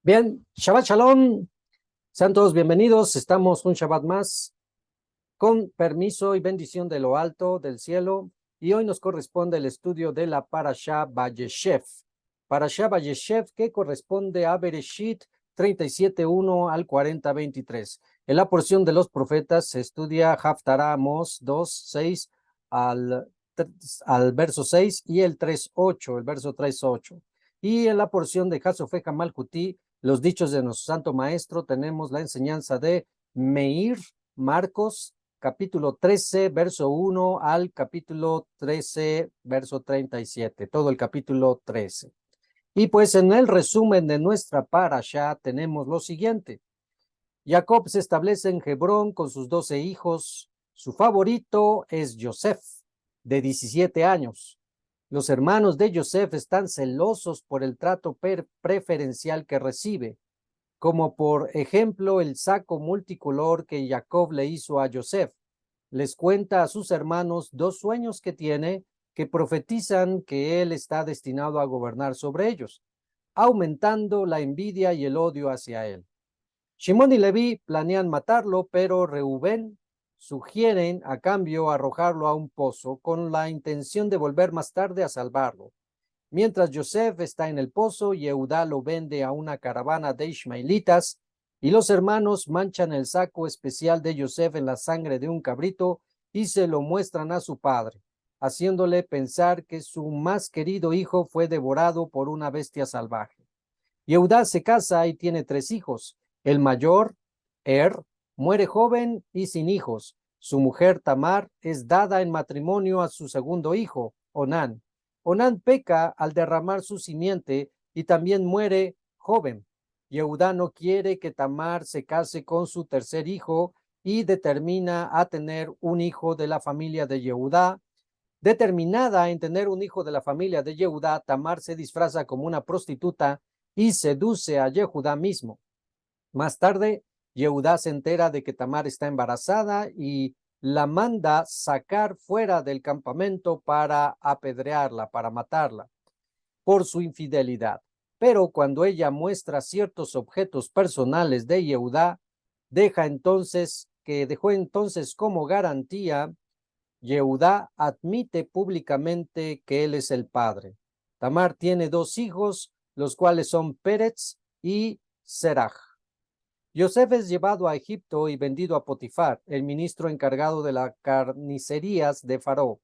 Bien, Shabbat Shalom, sean todos bienvenidos. Estamos un Shabbat más con permiso y bendición de lo alto del cielo. Y hoy nos corresponde el estudio de la Parashá Vayeshev. Parashá Vayeshev que corresponde a Bereshit 37:1 al 40:23. En la porción de los profetas se estudia Haftarah Amos 2:6 al, al verso 6 y el 3:8, el verso 3:8. Y en la porción de Jasofeja Malkutí, los dichos de nuestro santo maestro, tenemos la enseñanza de Meir, Marcos, capítulo 13, verso 1 al capítulo 13, verso 37, todo el capítulo 13. Y pues en el resumen de nuestra parashá tenemos lo siguiente. Jacob se establece en Hebrón con sus 12 hijos. Su favorito es Yosef, de 17 años. Los hermanos de Yosef están celosos por el trato preferencial que recibe, como por ejemplo el saco multicolor que Jacob le hizo a Yosef. Les cuenta a sus hermanos dos sueños que tiene que profetizan que él está destinado a gobernar sobre ellos, aumentando la envidia y el odio hacia él. Shimón y Leví planean matarlo, pero Reubén sugieren a cambio arrojarlo a un pozo con la intención de volver más tarde a salvarlo. Mientras Yosef está en el pozo, Yehudá lo vende a una caravana de ismaelitas y los hermanos manchan el saco especial de Yosef en la sangre de un cabrito y se lo muestran a su padre, haciéndole pensar que su más querido hijo fue devorado por una bestia salvaje. Yehudá se casa y tiene 3 hijos. El mayor, muere joven y sin hijos. Su mujer Tamar es dada en matrimonio a su segundo hijo, Onán. Onán peca al derramar su simiente y también muere joven. Yehudá no quiere que Tamar se case con su tercer hijo y determina a tener un hijo de la familia de Yehudá. Determinada en tener un hijo de la familia de Yehudá, Tamar se disfraza como una prostituta y seduce a Yehudá mismo. Más tarde, Yehudá se entera de que Tamar está embarazada y la manda sacar fuera del campamento para apedrearla, para matarla, por su infidelidad. Pero cuando ella muestra ciertos objetos personales de Yehudá, dejó entonces como garantía, Yehudá admite públicamente que él es el padre. Tamar tiene 2 hijos, los cuales son Pérez y Seraj. Yosef es llevado a Egipto y vendido a Potifar, el ministro encargado de las carnicerías de Faraón.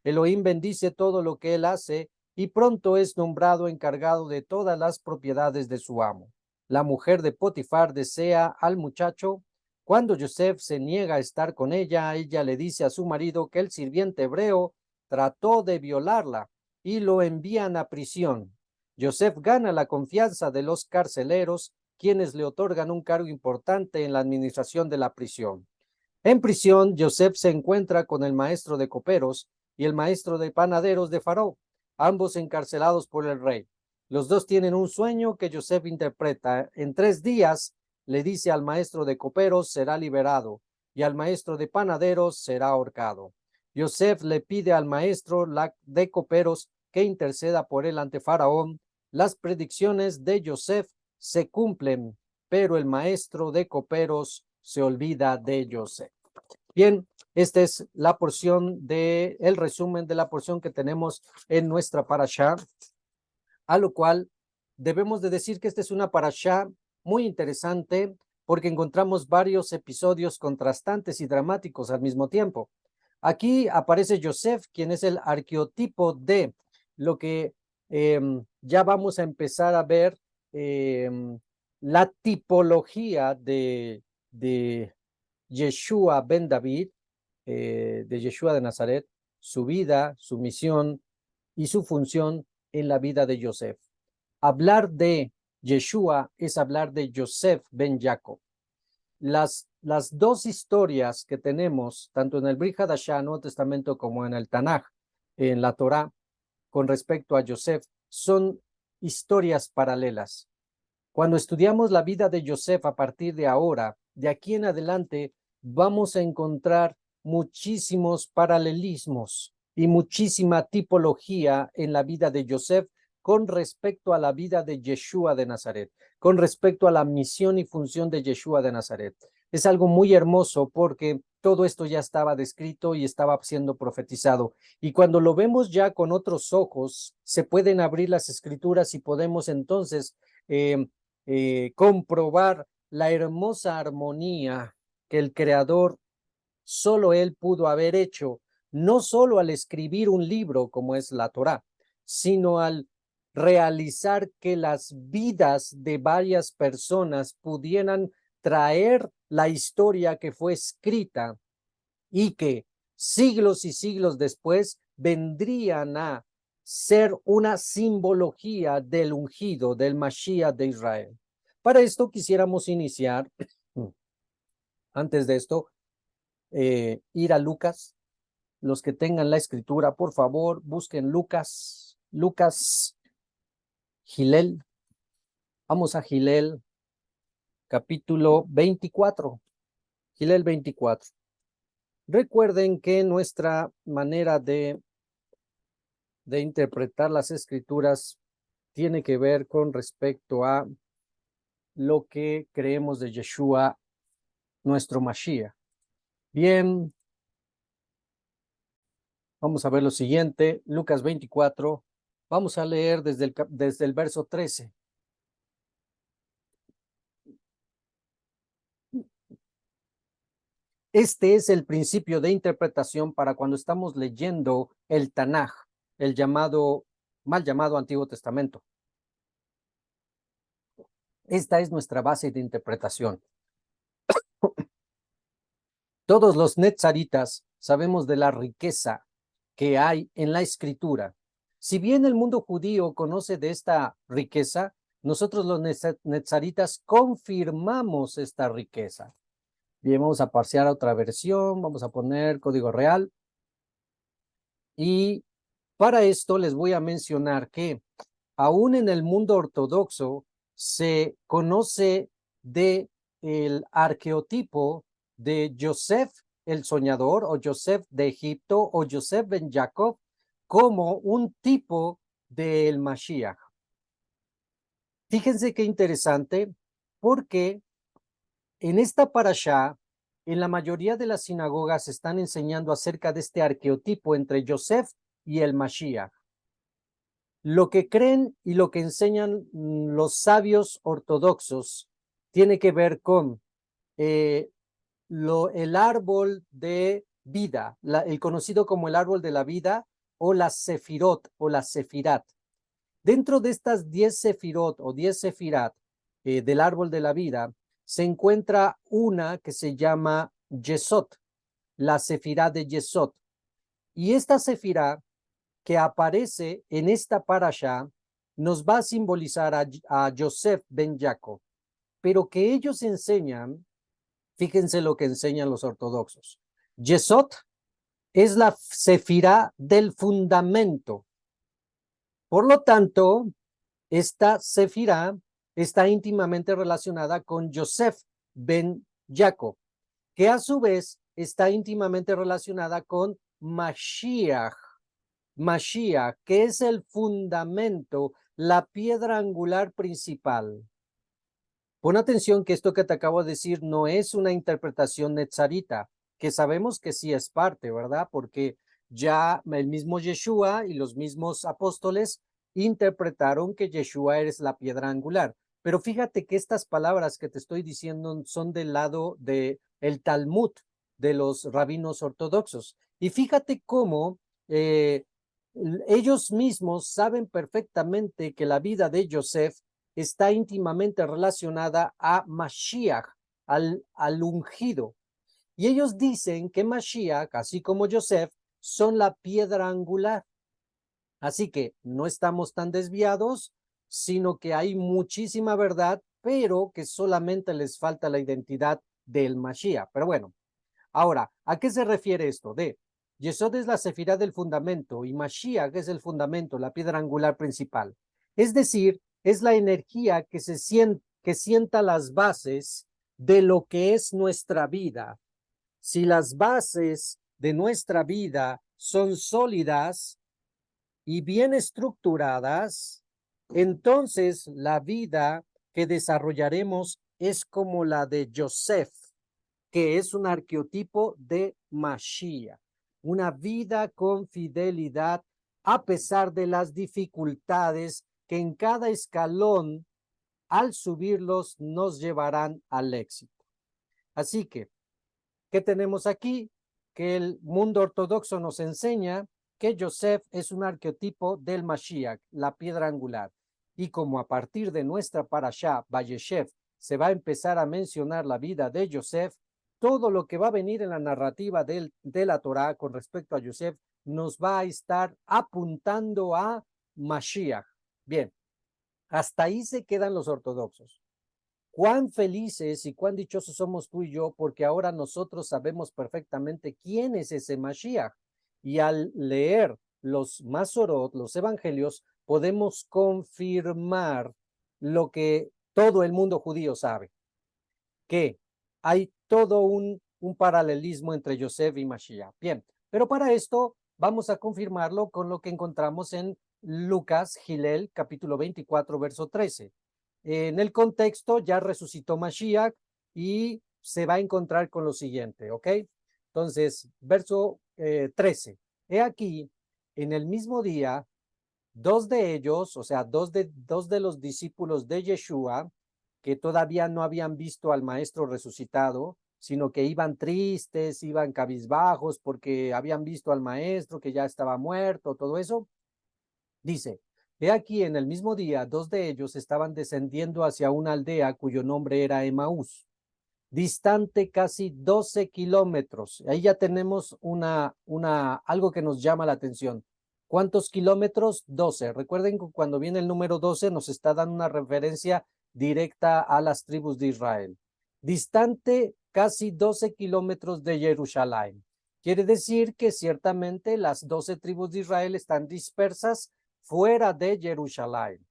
Elohim bendice todo lo que él hace y pronto es nombrado encargado de todas las propiedades de su amo. La mujer de Potifar desea al muchacho. Cuando Yosef se niega a estar con ella, ella le dice a su marido que el sirviente hebreo trató de violarla y lo envían a prisión. Yosef gana la confianza de los carceleros, quienes le otorgan un cargo importante en la administración de la prisión. En prisión, Yosef se encuentra con el maestro de coperos y el maestro de panaderos de Faraón, ambos encarcelados por el rey. Los dos tienen un sueño que Yosef interpreta. En 3 días le dice al maestro de coperos será liberado y al maestro de panaderos será ahorcado. Yosef le pide al maestro de coperos que interceda por él ante Faraón. Las predicciones de Yosef se cumplen, pero el maestro de coperos se olvida de Yosef. Bien, esta es la porción el resumen de la porción que tenemos en nuestra parashá, a lo cual debemos de decir que esta es una parashá muy interesante porque encontramos varios episodios contrastantes y dramáticos al mismo tiempo. Aquí aparece Yosef, quien es el arqueotipo de lo que ya vamos a empezar a ver, la tipología de Yeshua ben David, de Yeshua de Nazaret, su vida, su misión y su función en la vida de Yosef. Hablar de Yeshua es hablar de Yosef ben Jacob. Las dos historias que tenemos, tanto en el Brit Hadashah, Nuevo Testamento, como en el Tanaj, en la Torá, con respecto a Yosef, son historias paralelas. Cuando estudiamos la vida de Yosef a partir de ahora, de aquí en adelante, vamos a encontrar muchísimos paralelismos y muchísima tipología en la vida de Yosef con respecto a la vida de Yeshua de Nazaret, con respecto a la misión y función de Yeshua de Nazaret. Es algo muy hermoso porque todo esto ya estaba descrito y estaba siendo profetizado. Y cuando lo vemos ya con otros ojos, se pueden abrir las escrituras y podemos entonces comprobar la hermosa armonía que el Creador solo él pudo haber hecho, no solo al escribir un libro como es la Torá, sino al realizar que las vidas de varias personas pudieran traer la historia que fue escrita y que siglos y siglos después vendrían a ser una simbología del ungido, del Mashiach de Israel. Para esto quisiéramos iniciar, antes de esto, ir a Lucas. Los que tengan la escritura, por favor, busquen Lucas, Gilel. Vamos a Gilel, capítulo 24. Gilel 24. Recuerden que nuestra manera de interpretar las escrituras tiene que ver con respecto a lo que creemos de Yeshua, nuestro Mashiach. Bien, vamos a ver lo siguiente, Lucas 24. Vamos a leer desde el verso 13. Este es el principio de interpretación para cuando estamos leyendo el Tanaj, el mal llamado Antiguo Testamento. Esta es nuestra base de interpretación. Todos los netzaritas sabemos de la riqueza que hay en la escritura. Si bien el mundo judío conoce de esta riqueza, nosotros los netzaritas confirmamos esta riqueza. Bien, vamos a parsear a otra versión, vamos a poner código real. Y para esto les voy a mencionar que aún en el mundo ortodoxo se conoce de el arqueotipo de Yosef el soñador o Yosef de Egipto o Yosef ben Jacob como un tipo del Mashiach. Fíjense qué interesante, porque en esta parashá, en la mayoría de las sinagogas están enseñando acerca de este arqueotipo entre Yosef y el Mashiach. Lo que creen y lo que enseñan los sabios ortodoxos tiene que ver con el árbol de vida, el conocido como el árbol de la vida o la sefirot o la sefirat. Dentro de estas 10 sefirot o 10 sefirat del árbol de la vida, se encuentra una que se llama Yesod, la sefirá de Yesod. Y esta sefirá que aparece en esta parasha nos va a simbolizar a Yosef ben Jacob, pero que ellos enseñan, fíjense lo que enseñan los ortodoxos. Yesod es la sefirá del fundamento. Por lo tanto, esta sefirá está íntimamente relacionada con Yosef ben Jacob, que a su vez está íntimamente relacionada con Mashiach, que es el fundamento, la piedra angular principal. Pon atención que esto que te acabo de decir no es una interpretación netzarita, que sabemos que sí es parte, ¿verdad? Porque ya el mismo Yeshua y los mismos apóstoles interpretaron que Yeshua es la piedra angular. Pero fíjate que estas palabras que te estoy diciendo son del lado del Talmud, de los rabinos ortodoxos. Y fíjate cómo ellos mismos saben perfectamente que la vida de Yosef está íntimamente relacionada a Mashiach, al ungido. Y ellos dicen que Mashiach, así como Yosef, son la piedra angular. Así que no estamos tan desviados, sino que hay muchísima verdad, pero que solamente les falta la identidad del Mashiach. Pero bueno, ahora, ¿a qué se refiere esto? Yesod es la sefirá del fundamento y Mashiach es el fundamento, la piedra angular principal. Es decir, es la energía que sienta las bases de lo que es nuestra vida. Si las bases de nuestra vida son sólidas y bien estructuradas, Entonces, la vida que desarrollaremos es como la de Yosef, que es un arqueotipo de Mashiach, una vida con fidelidad a pesar de las dificultades que en cada escalón, al subirlos, nos llevarán al éxito. Así que, ¿qué tenemos aquí? Que el mundo ortodoxo nos enseña que Yosef es un arqueotipo del Mashiach, la piedra angular. Y como a partir de nuestra parashá, Vayeshev, se va a empezar a mencionar la vida de Yosef, todo lo que va a venir en la narrativa de la Torá con respecto a Yosef nos va a estar apuntando a Mashiach. Bien, hasta ahí se quedan los ortodoxos. Cuán felices y cuán dichosos somos tú y yo, porque ahora nosotros sabemos perfectamente quién es ese Mashiach. Y al leer los Masorot, los evangelios, podemos confirmar lo que todo el mundo judío sabe, que hay todo un paralelismo entre Yosef y Mashiach. Bien, pero para esto vamos a confirmarlo con lo que encontramos en Lucas, Gilel, capítulo 24, verso 13. En el contexto ya resucitó Mashiach y se va a encontrar con lo siguiente, ¿ok? Entonces, verso 13. He aquí, en el mismo día, dos de ellos, o sea, dos de los discípulos de Yeshua, que todavía no habían visto al maestro resucitado, sino que iban tristes, iban cabizbajos porque habían visto al maestro que ya estaba muerto, todo eso. Dice, he aquí en el mismo día, dos de ellos estaban descendiendo hacia una aldea cuyo nombre era Emaús, distante casi 12 kilómetros. Ahí ya tenemos algo que nos llama la atención. ¿Cuántos kilómetros? 12. Recuerden que cuando viene el número 12 nos está dando una referencia directa a las tribus de Israel. Distante casi 12 kilómetros de Jerusalén. Quiere decir que ciertamente las 12 tribus de Israel están dispersas fuera de Jerusalén.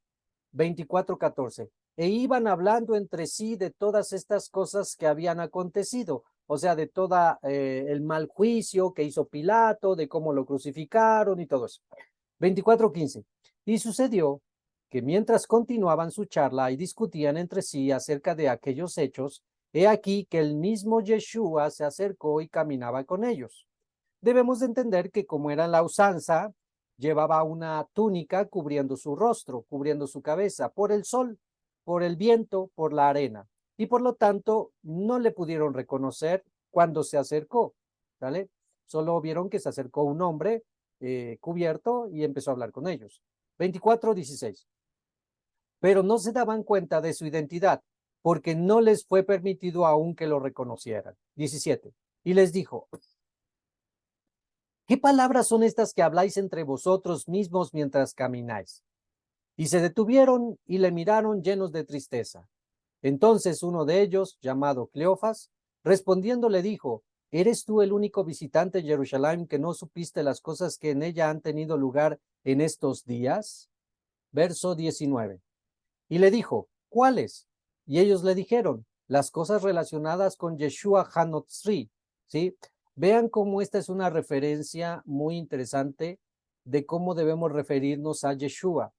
24:14. E iban hablando entre sí de todas estas cosas que habían acontecido, o sea, de toda el mal juicio que hizo Pilato, de cómo lo crucificaron y todo eso. 24:15. Y sucedió que mientras continuaban su charla y discutían entre sí acerca de aquellos hechos, he aquí que el mismo Yeshua se acercó y caminaba con ellos. Debemos de entender que como era la usanza, llevaba una túnica cubriendo su rostro, cubriendo su cabeza, por el sol, por el viento, por la arena. Y por lo tanto, no le pudieron reconocer cuando se acercó, ¿vale? Solo vieron que se acercó un hombre cubierto y empezó a hablar con ellos. 24:16. Pero no se daban cuenta de su identidad, porque no les fue permitido aún que lo reconocieran. 17. Y les dijo, ¿qué palabras son estas que habláis entre vosotros mismos mientras camináis? Y se detuvieron y le miraron llenos de tristeza. Entonces uno de ellos, llamado Cleofas, respondiendo le dijo, ¿eres tú el único visitante en Jerusalén que no supiste las cosas que en ella han tenido lugar en estos días? Verso 19. Y le dijo, ¿cuáles? Y ellos le dijeron, las cosas relacionadas con Yeshua Hanotzri, ¿sí? Vean cómo esta es una referencia muy interesante de cómo debemos referirnos a Yeshua,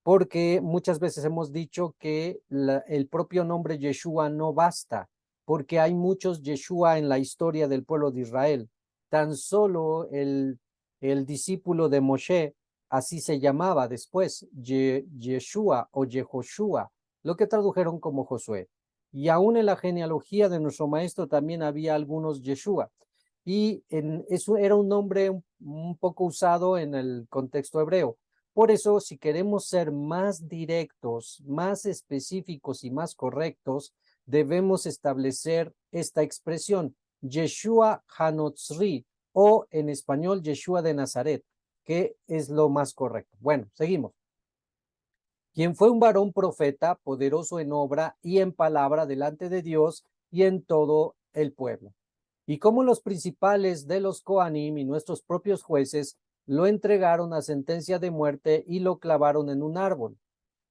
porque muchas veces hemos dicho que el propio nombre Yeshua no basta, porque hay muchos Yeshua en la historia del pueblo de Israel. Tan solo el discípulo de Moshe, así se llamaba después, Yeshua o Yehoshua, lo que tradujeron como Josué. Y aún en la genealogía de nuestro maestro también había algunos Yeshua. Y eso era un nombre un poco usado en el contexto hebreo. Por eso, si queremos ser más directos, más específicos y más correctos, debemos establecer esta expresión, Yeshua Hanotzri, o en español, Yeshua de Nazaret, que es lo más correcto. Bueno, seguimos. Quien fue un varón profeta, poderoso en obra y en palabra delante de Dios y en todo el pueblo. Y como los principales de los Coanim y nuestros propios jueces lo entregaron a sentencia de muerte y lo clavaron en un árbol.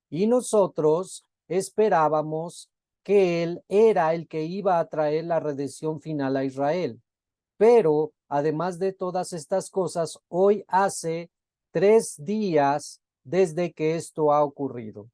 Y nosotros esperábamos que él era el que iba a traer la redención final a Israel. Pero además de todas estas cosas, hoy hace 3 días desde que esto ha ocurrido.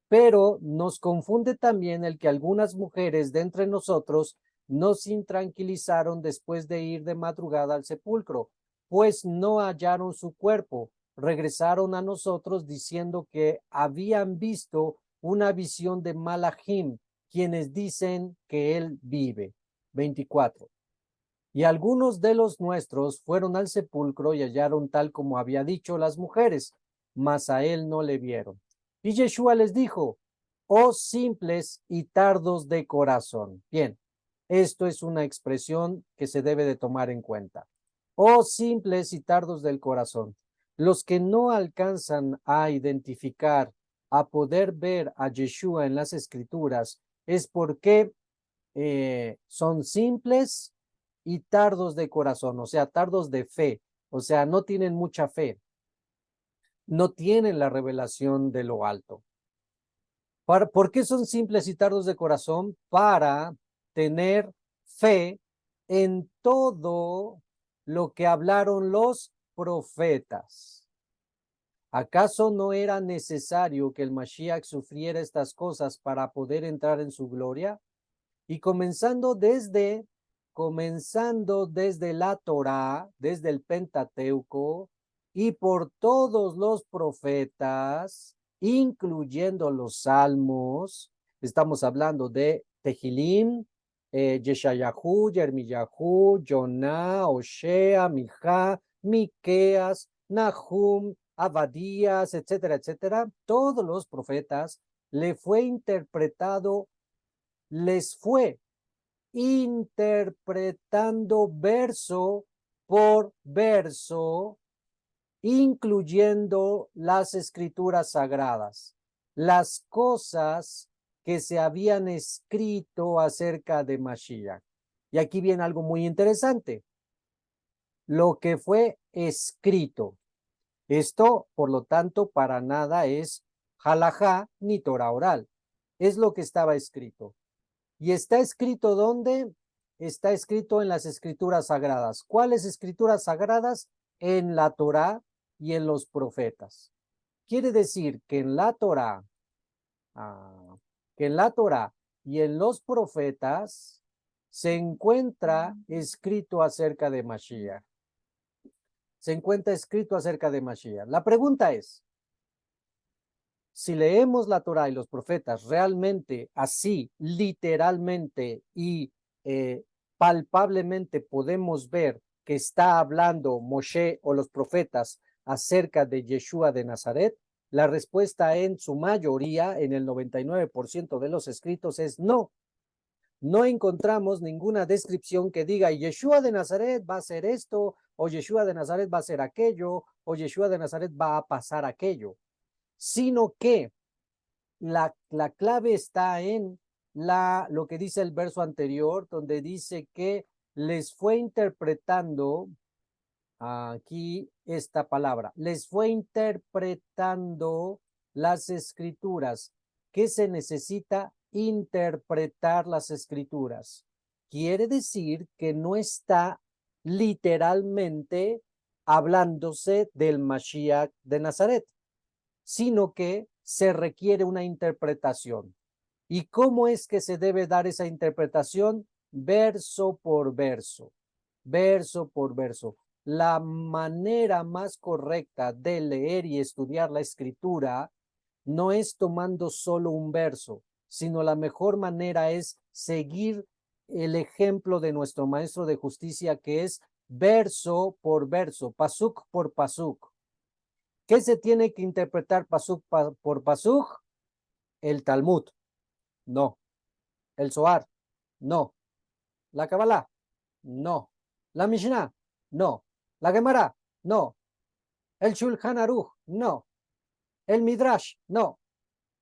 Pero nos confunde también el que algunas mujeres de entre nosotros nos intranquilizaron después de ir de madrugada al sepulcro, pues no hallaron su cuerpo. Regresaron a nosotros diciendo que habían visto una visión de Malachim, quienes dicen que él vive. 24. Y algunos de los nuestros fueron al sepulcro y hallaron tal como había dicho las mujeres, mas a él no le vieron. Y Yeshua les dijo, oh simples y tardos de corazón. Bien, esto es una expresión que se debe de tomar en cuenta. Oh simples y tardos del corazón. Los que no alcanzan a identificar, a poder ver a Yeshua en las escrituras, es porque son simples y tardos de corazón, o sea, tardos de fe, o sea, no tienen mucha fe, no tienen la revelación de lo alto. ¿Por qué son simples y tardos de corazón? Para tener fe en todo lo que hablaron los profetas. ¿Acaso no era necesario que el Mashiach sufriera estas cosas para poder entrar en su gloria? Y comenzando desde la Torá, desde el Pentateuco, y por todos los profetas, incluyendo los salmos, estamos hablando de Tehilim, Yeshayahu, Yermiyahu, Joná, Oshea, Mijá, Miqueas, Nahum, Abadías, etcétera, etcétera. Todos los profetas les fue interpretando verso por verso, incluyendo las escrituras sagradas, las cosas que se habían escrito acerca de Mashiach. Y aquí viene algo muy interesante. Lo que fue escrito. Esto, por lo tanto, para nada es halajá ni Torah oral. Es lo que estaba escrito. ¿Y está escrito dónde? Está escrito en las escrituras sagradas. ¿Cuáles escrituras sagradas? En la Torá y en los profetas. Quiere decir que en la Torá, y en los profetas se encuentra escrito acerca de Mashiach. Se encuentra escrito acerca de Mashiach. La pregunta es, si leemos la Torá y los profetas realmente así, literalmente y palpablemente podemos ver que está hablando Moshe o los profetas acerca de Yeshua de Nazaret, la respuesta en su mayoría, en el 99% de los escritos, es no. No encontramos ninguna descripción que diga Yeshua de Nazaret va a hacer esto, o Yeshua de Nazaret va a hacer aquello, o Yeshua de Nazaret va a pasar aquello, sino que la clave está en lo que dice el verso anterior, donde dice que les fue interpretando, aquí esta palabra, les fue interpretando las escrituras. ¿Qué se necesita? Interpretar las escrituras. Quiere decir que no está literalmente hablándose del Mashiach de Nazaret, sino que se requiere una interpretación. ¿Y cómo es que se debe dar esa interpretación? Verso por verso, verso por verso. La manera más correcta de leer y estudiar la escritura no es tomando solo un verso, sino la mejor manera es seguir el ejemplo de nuestro maestro de justicia, que es verso por verso, pasuk por pasuk. ¿Qué se tiene que interpretar pasuk por pasuk? El Talmud, no. El Zohar, no. La Kabbalah, no. La Mishnah, no. La Gemara, no. El Shulchan Aruch, no. El Midrash, no.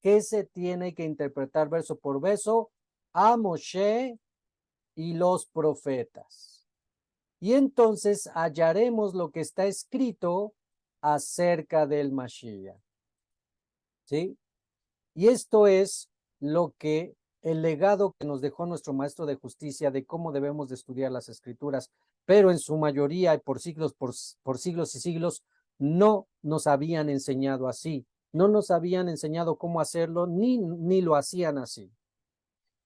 ¿Qué se tiene que interpretar verso por verso? A Moshe y los profetas. Y entonces hallaremos lo que está escrito acerca del Mashiach. ¿Sí? Y esto es lo que el legado que nos dejó nuestro maestro de justicia de cómo debemos de estudiar las escrituras, pero en su mayoría y por siglos y siglos no nos habían enseñado así. no nos habían enseñado cómo hacerlo, ni lo hacían así.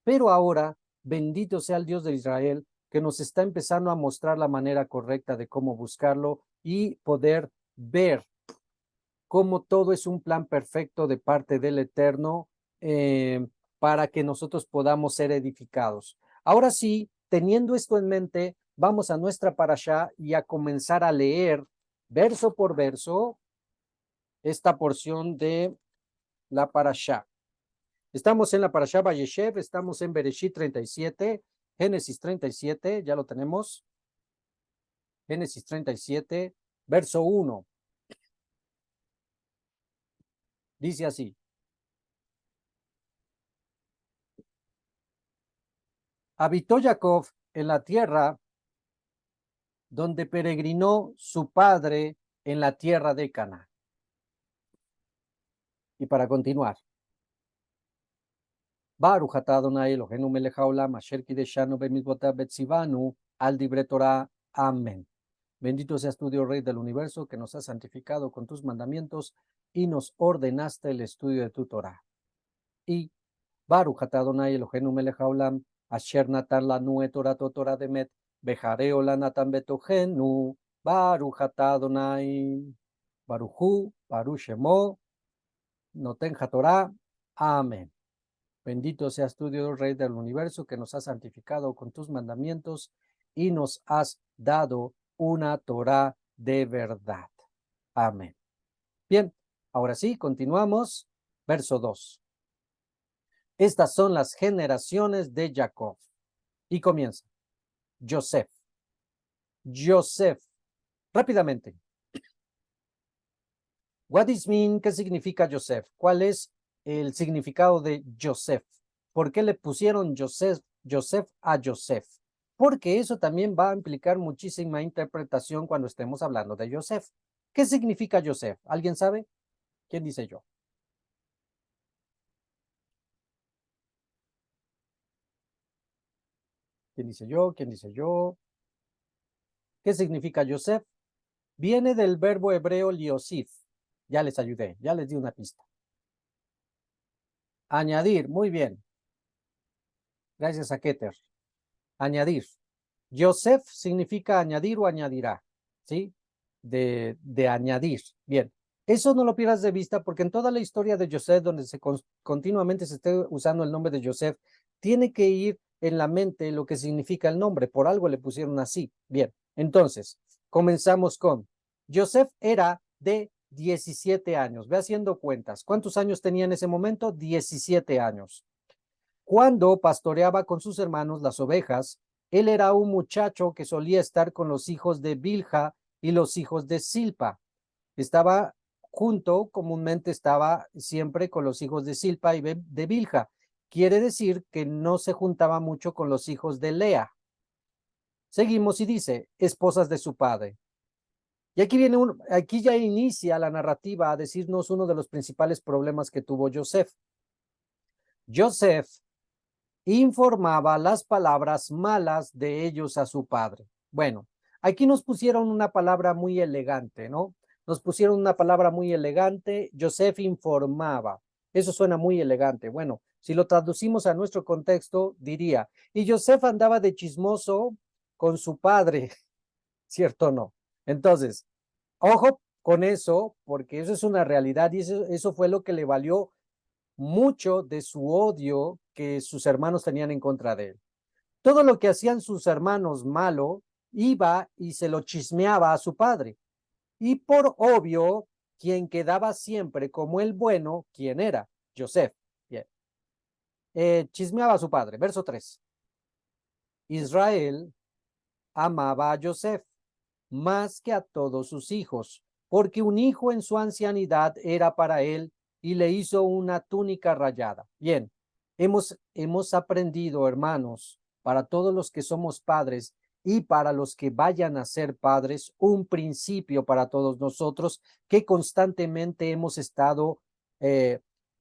Pero ahora, bendito sea el Dios de Israel, que nos está empezando a mostrar la manera correcta de cómo buscarlo y poder ver cómo todo es un plan perfecto de parte del Eterno para que nosotros podamos ser edificados. Ahora sí, teniendo esto en mente, vamos a nuestra parashá y a comenzar a leer verso por verso esta porción de la parashá. Estamos en la parashá Vayeshev, estamos en Bereshit 37, Génesis 37, ya lo tenemos. Génesis 37, verso 1. Dice así. Habitó Jacob en la tierra donde peregrinó su padre en la tierra de Canaán. Y para continuar. Baruch atah Adonai Eloheinu melech haolam asher kideshanu bemitzvotav betzivanu al divrei Torah. Amén. Bendito seas tú, Dios Rey del universo, que nos has santificado con tus mandamientos y nos ordenaste el estudio de tu Torah. Y Baruch atah Adonai Eloheinu melech haolam asher natan lanu et Torato Torah demet bejareo la natan betohenu. Baruch atah Adonai Baruchu Baruch Shemo Noten HaTorah. Amén. Bendito seas tú, Dios Rey del universo, que nos has santificado con tus mandamientos y nos has dado una Torah de verdad. Amén. Bien, ahora sí, continuamos. Verso 2. Estas son las generaciones de Jacob. Y comienza. Joseph. Joseph. Rápidamente. What is mean? ¿Qué significa Joseph? ¿Cuál es el significado de Joseph? ¿Por qué le pusieron Joseph a Joseph? Porque eso también va a implicar muchísima interpretación cuando estemos hablando de Joseph. ¿Qué significa Joseph? ¿Alguien sabe? ¿Quién dice yo? ¿Quién dice yo? ¿Quién dice yo? ¿Qué significa Joseph? Viene del verbo hebreo liosif. Ya les ayudé, ya les di una pista. Añadir, muy bien. Gracias a Keter. Añadir. Joseph significa añadir o añadirá, ¿sí? De añadir. Bien, eso no lo pierdas de vista porque en toda la historia de Joseph, donde continuamente se esté usando el nombre de Joseph, tiene que ir en la mente lo que significa el nombre. Por algo le pusieron así. Bien, entonces, comenzamos con Joseph era de 17 años. Ve haciendo cuentas. ¿Cuántos años tenía en ese momento? 17 años. Cuando pastoreaba con sus hermanos las ovejas, él era un muchacho que solía estar con los hijos de Bilha y los hijos de Silpa. Estaba junto, comúnmente estaba siempre con los hijos de Silpa y de Bilha. Quiere decir que no se juntaba mucho con los hijos de Lea. Seguimos y dice, esposas de su padre. Y aquí ya inicia la narrativa a decirnos uno de los principales problemas que tuvo Joseph. Joseph informaba las palabras malas de ellos a su padre. Bueno, aquí nos pusieron una palabra muy elegante, ¿no? Nos pusieron una palabra muy elegante. Joseph informaba. Eso suena muy elegante. Bueno, si lo traducimos a nuestro contexto, diría, y Joseph andaba de chismoso con su padre, ¿cierto o no? Entonces, ojo con eso, porque eso es una realidad y eso fue lo que le valió mucho de su odio que sus hermanos tenían en contra de él. Todo lo que hacían sus hermanos malo, iba y se lo chismeaba a su padre. Y por obvio, quien quedaba siempre como el bueno, ¿quién era? Joseph. Bien. Chismeaba a su padre. Verso 3. Israel amaba a Joseph más que a todos sus hijos, porque un hijo en su ancianidad era para él y le hizo una túnica rayada. Bien, hemos aprendido, hermanos, para todos los que somos padres y para los que vayan a ser padres, un principio para todos nosotros que constantemente hemos estado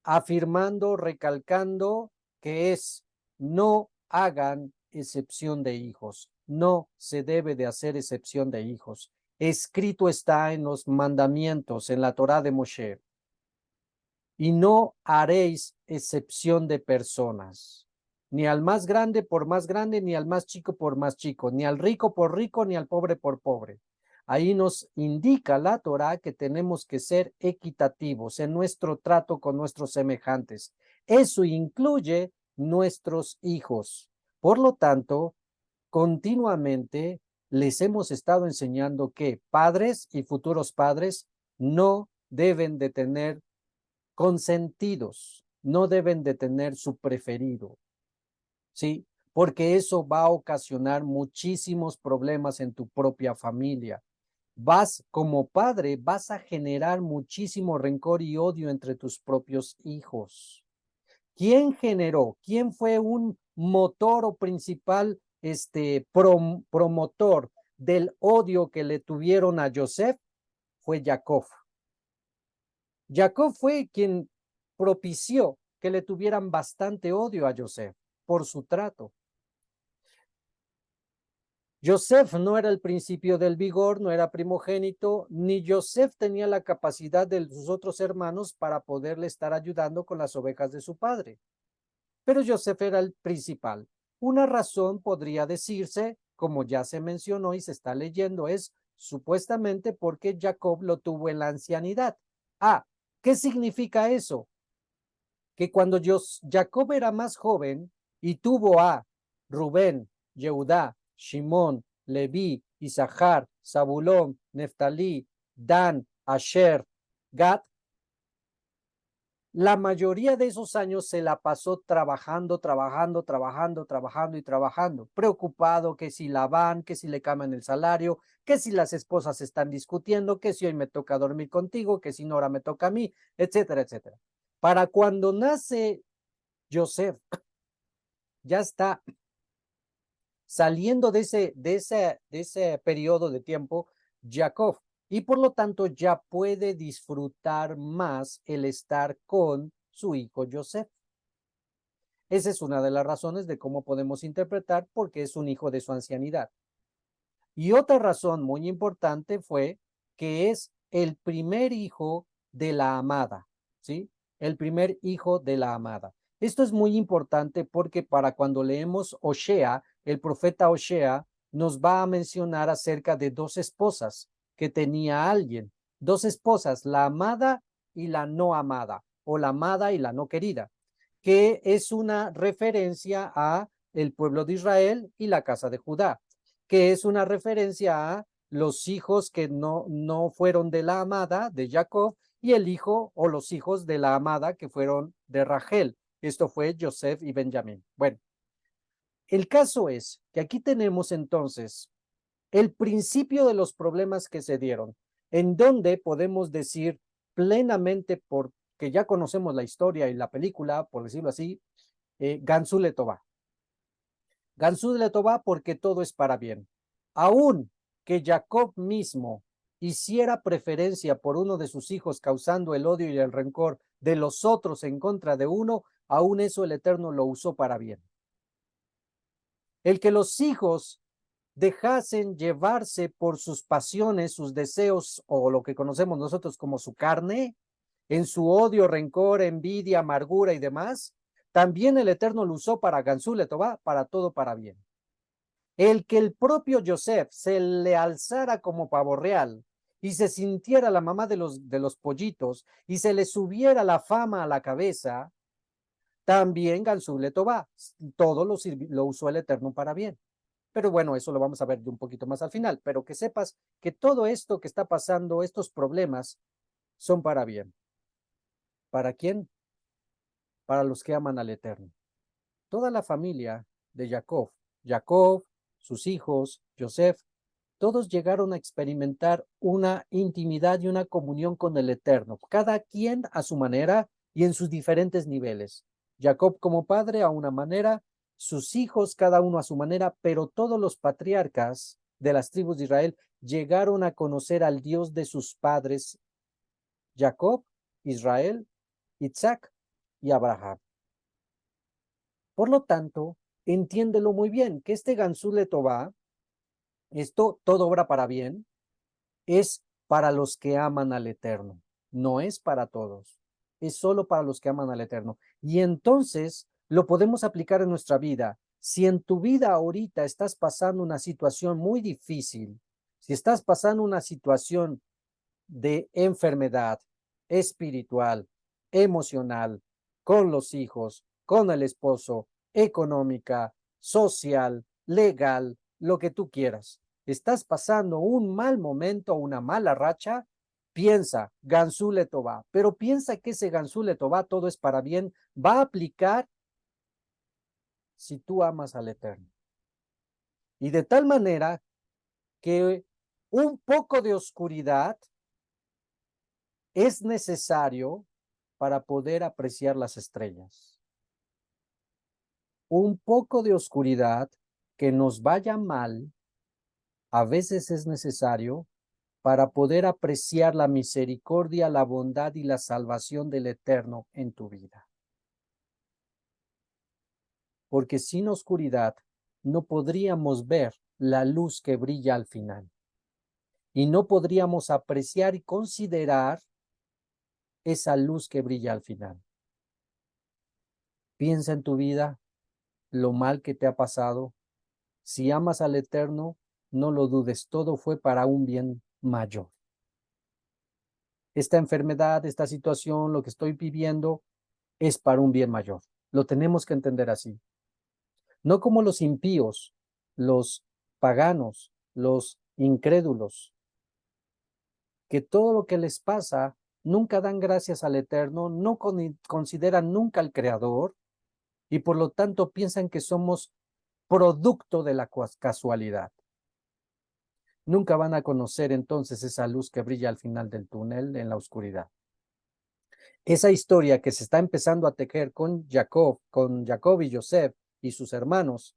afirmando, recalcando, que es no hagan excepción de hijos. No se debe de hacer excepción de hijos. Escrito está en los mandamientos, en la Torá de Moshe. y no haréis excepción de personas, ni al más grande por más grande, ni al más chico por más chico, ni al rico por rico, ni al pobre por pobre. Ahí nos indica la Torá que tenemos que ser equitativos en nuestro trato con nuestros semejantes. Eso incluye nuestros hijos. Por lo tanto, continuamente les hemos estado enseñando que padres y futuros padres no deben de tener consentidos, no deben de tener su preferido, ¿sí? Porque eso va a ocasionar muchísimos problemas en tu propia familia. Como padre, vas a generar muchísimo rencor y odio entre tus propios hijos. ¿Quién generó? ¿Quién fue un motor o principal promotor del odio que le tuvieron a Joseph? Fue Jacob. Jacob fue quien propició que le tuvieran bastante odio a Joseph por su trato. Joseph no era el principio del vigor, no era primogénito, ni Joseph tenía la capacidad de sus otros hermanos para poderle estar ayudando con las ovejas de su padre. Pero Joseph era el principal. Una razón podría decirse, como ya se mencionó y se está leyendo, es supuestamente porque Jacob lo tuvo en la ancianidad. Ah, ¿qué significa eso? Que cuando Jacob era más joven y tuvo a Rubén, Yehudá, Shimón, Leví, Isachar, Zabulón, Neftalí, Dan, Asher, Gad, la mayoría de esos años se la pasó trabajando, preocupado que si la van, que si le cambian el salario, que si las esposas están discutiendo, que si hoy me toca dormir contigo, que si no ahora me toca a mí, etcétera, etcétera. Para cuando nace Joseph, ya está saliendo de ese periodo de tiempo, Jacob, y por lo tanto ya puede disfrutar más el estar con su hijo Joseph. Esa es una de las razones de cómo podemos interpretar por qué es un hijo de su ancianidad. Y otra razón muy importante fue que es el primer hijo de la amada, ¿sí? El primer hijo de la amada. Esto es muy importante porque para cuando leemos Osea, el profeta Osea nos va a mencionar acerca de dos esposas que tenía alguien. Dos esposas, la amada y la no amada, o la amada y la no querida, que es una referencia a el pueblo de Israel y la casa de Judá, que es una referencia a los hijos que no fueron de la amada, de Jacob, y el hijo o los hijos de la amada que fueron de Rachel. Esto fue Joseph y Benjamín. Bueno, el caso es que aquí tenemos entonces el principio de los problemas que se dieron, en donde podemos decir plenamente, porque ya conocemos la historia y la película, por decirlo así, Gansu Letová. Gansu Letová porque todo es para bien. Aún que Jacob mismo hiciera preferencia por uno de sus hijos, causando el odio y el rencor de los otros en contra de uno, aún eso el Eterno lo usó para bien. El que los hijos dejasen llevarse por sus pasiones, sus deseos o lo que conocemos nosotros como su carne, en su odio, rencor, envidia, amargura y demás, también el Eterno lo usó para Gansu Letová, para todo para bien. El que el propio Joseph se le alzara como pavo real y se sintiera la mamá de los pollitos y se le subiera la fama a la cabeza, también Gansu Letová, todo lo usó el Eterno para bien. Pero bueno, eso lo vamos a ver de un poquito más al final, pero que sepas que todo esto que está pasando, estos problemas, son para bien. ¿Para quién? Para los que aman al Eterno. Toda la familia de Jacob, sus hijos, Joseph, todos llegaron a experimentar una intimidad y una comunión con el Eterno, cada quien a su manera y en sus diferentes niveles. Jacob como padre a una manera, sus hijos cada uno a su manera, pero todos los patriarcas de las tribus de Israel llegaron a conocer al Dios de sus padres, Jacob, Israel, Isaac y Abraham. Por lo tanto, entiéndelo muy bien, que este Gansu Letová, esto todo obra para bien, es para los que aman al Eterno, no es para todos. es solo para los que aman al Eterno. Y entonces lo podemos aplicar en nuestra vida. Si en tu vida ahorita estás pasando una situación muy difícil, si estás pasando una situación de enfermedad espiritual, emocional, con los hijos, con el esposo, económica, social, legal, lo que tú quieras. Estás pasando un mal momento, una mala racha, piensa, Gansú Letová, pero piensa que ese Gansú Letová todo es para bien, va a aplicar si tú amas al Eterno. Y de tal manera que un poco de oscuridad es necesario para poder apreciar las estrellas. Un poco de oscuridad que nos vaya mal, a veces es necesario para poder apreciar la misericordia, la bondad y la salvación del Eterno en tu vida. Porque sin oscuridad no podríamos ver la luz que brilla al final. Y no podríamos apreciar y considerar esa luz que brilla al final. Piensa en tu vida, lo mal que te ha pasado. Si amas al Eterno, no lo dudes, todo fue para un bien mayor. Esta enfermedad, esta situación, lo que estoy viviendo, es para un bien mayor. Lo tenemos que entender así. No como los impíos, los paganos, los incrédulos, que todo lo que les pasa, nunca dan gracias al Eterno, no consideran nunca al Creador, y por lo tanto piensan que somos producto de la casualidad. Nunca van a conocer entonces esa luz que brilla al final del túnel en la oscuridad. Esa historia que se está empezando a tejer con Jacob y Joseph y sus hermanos,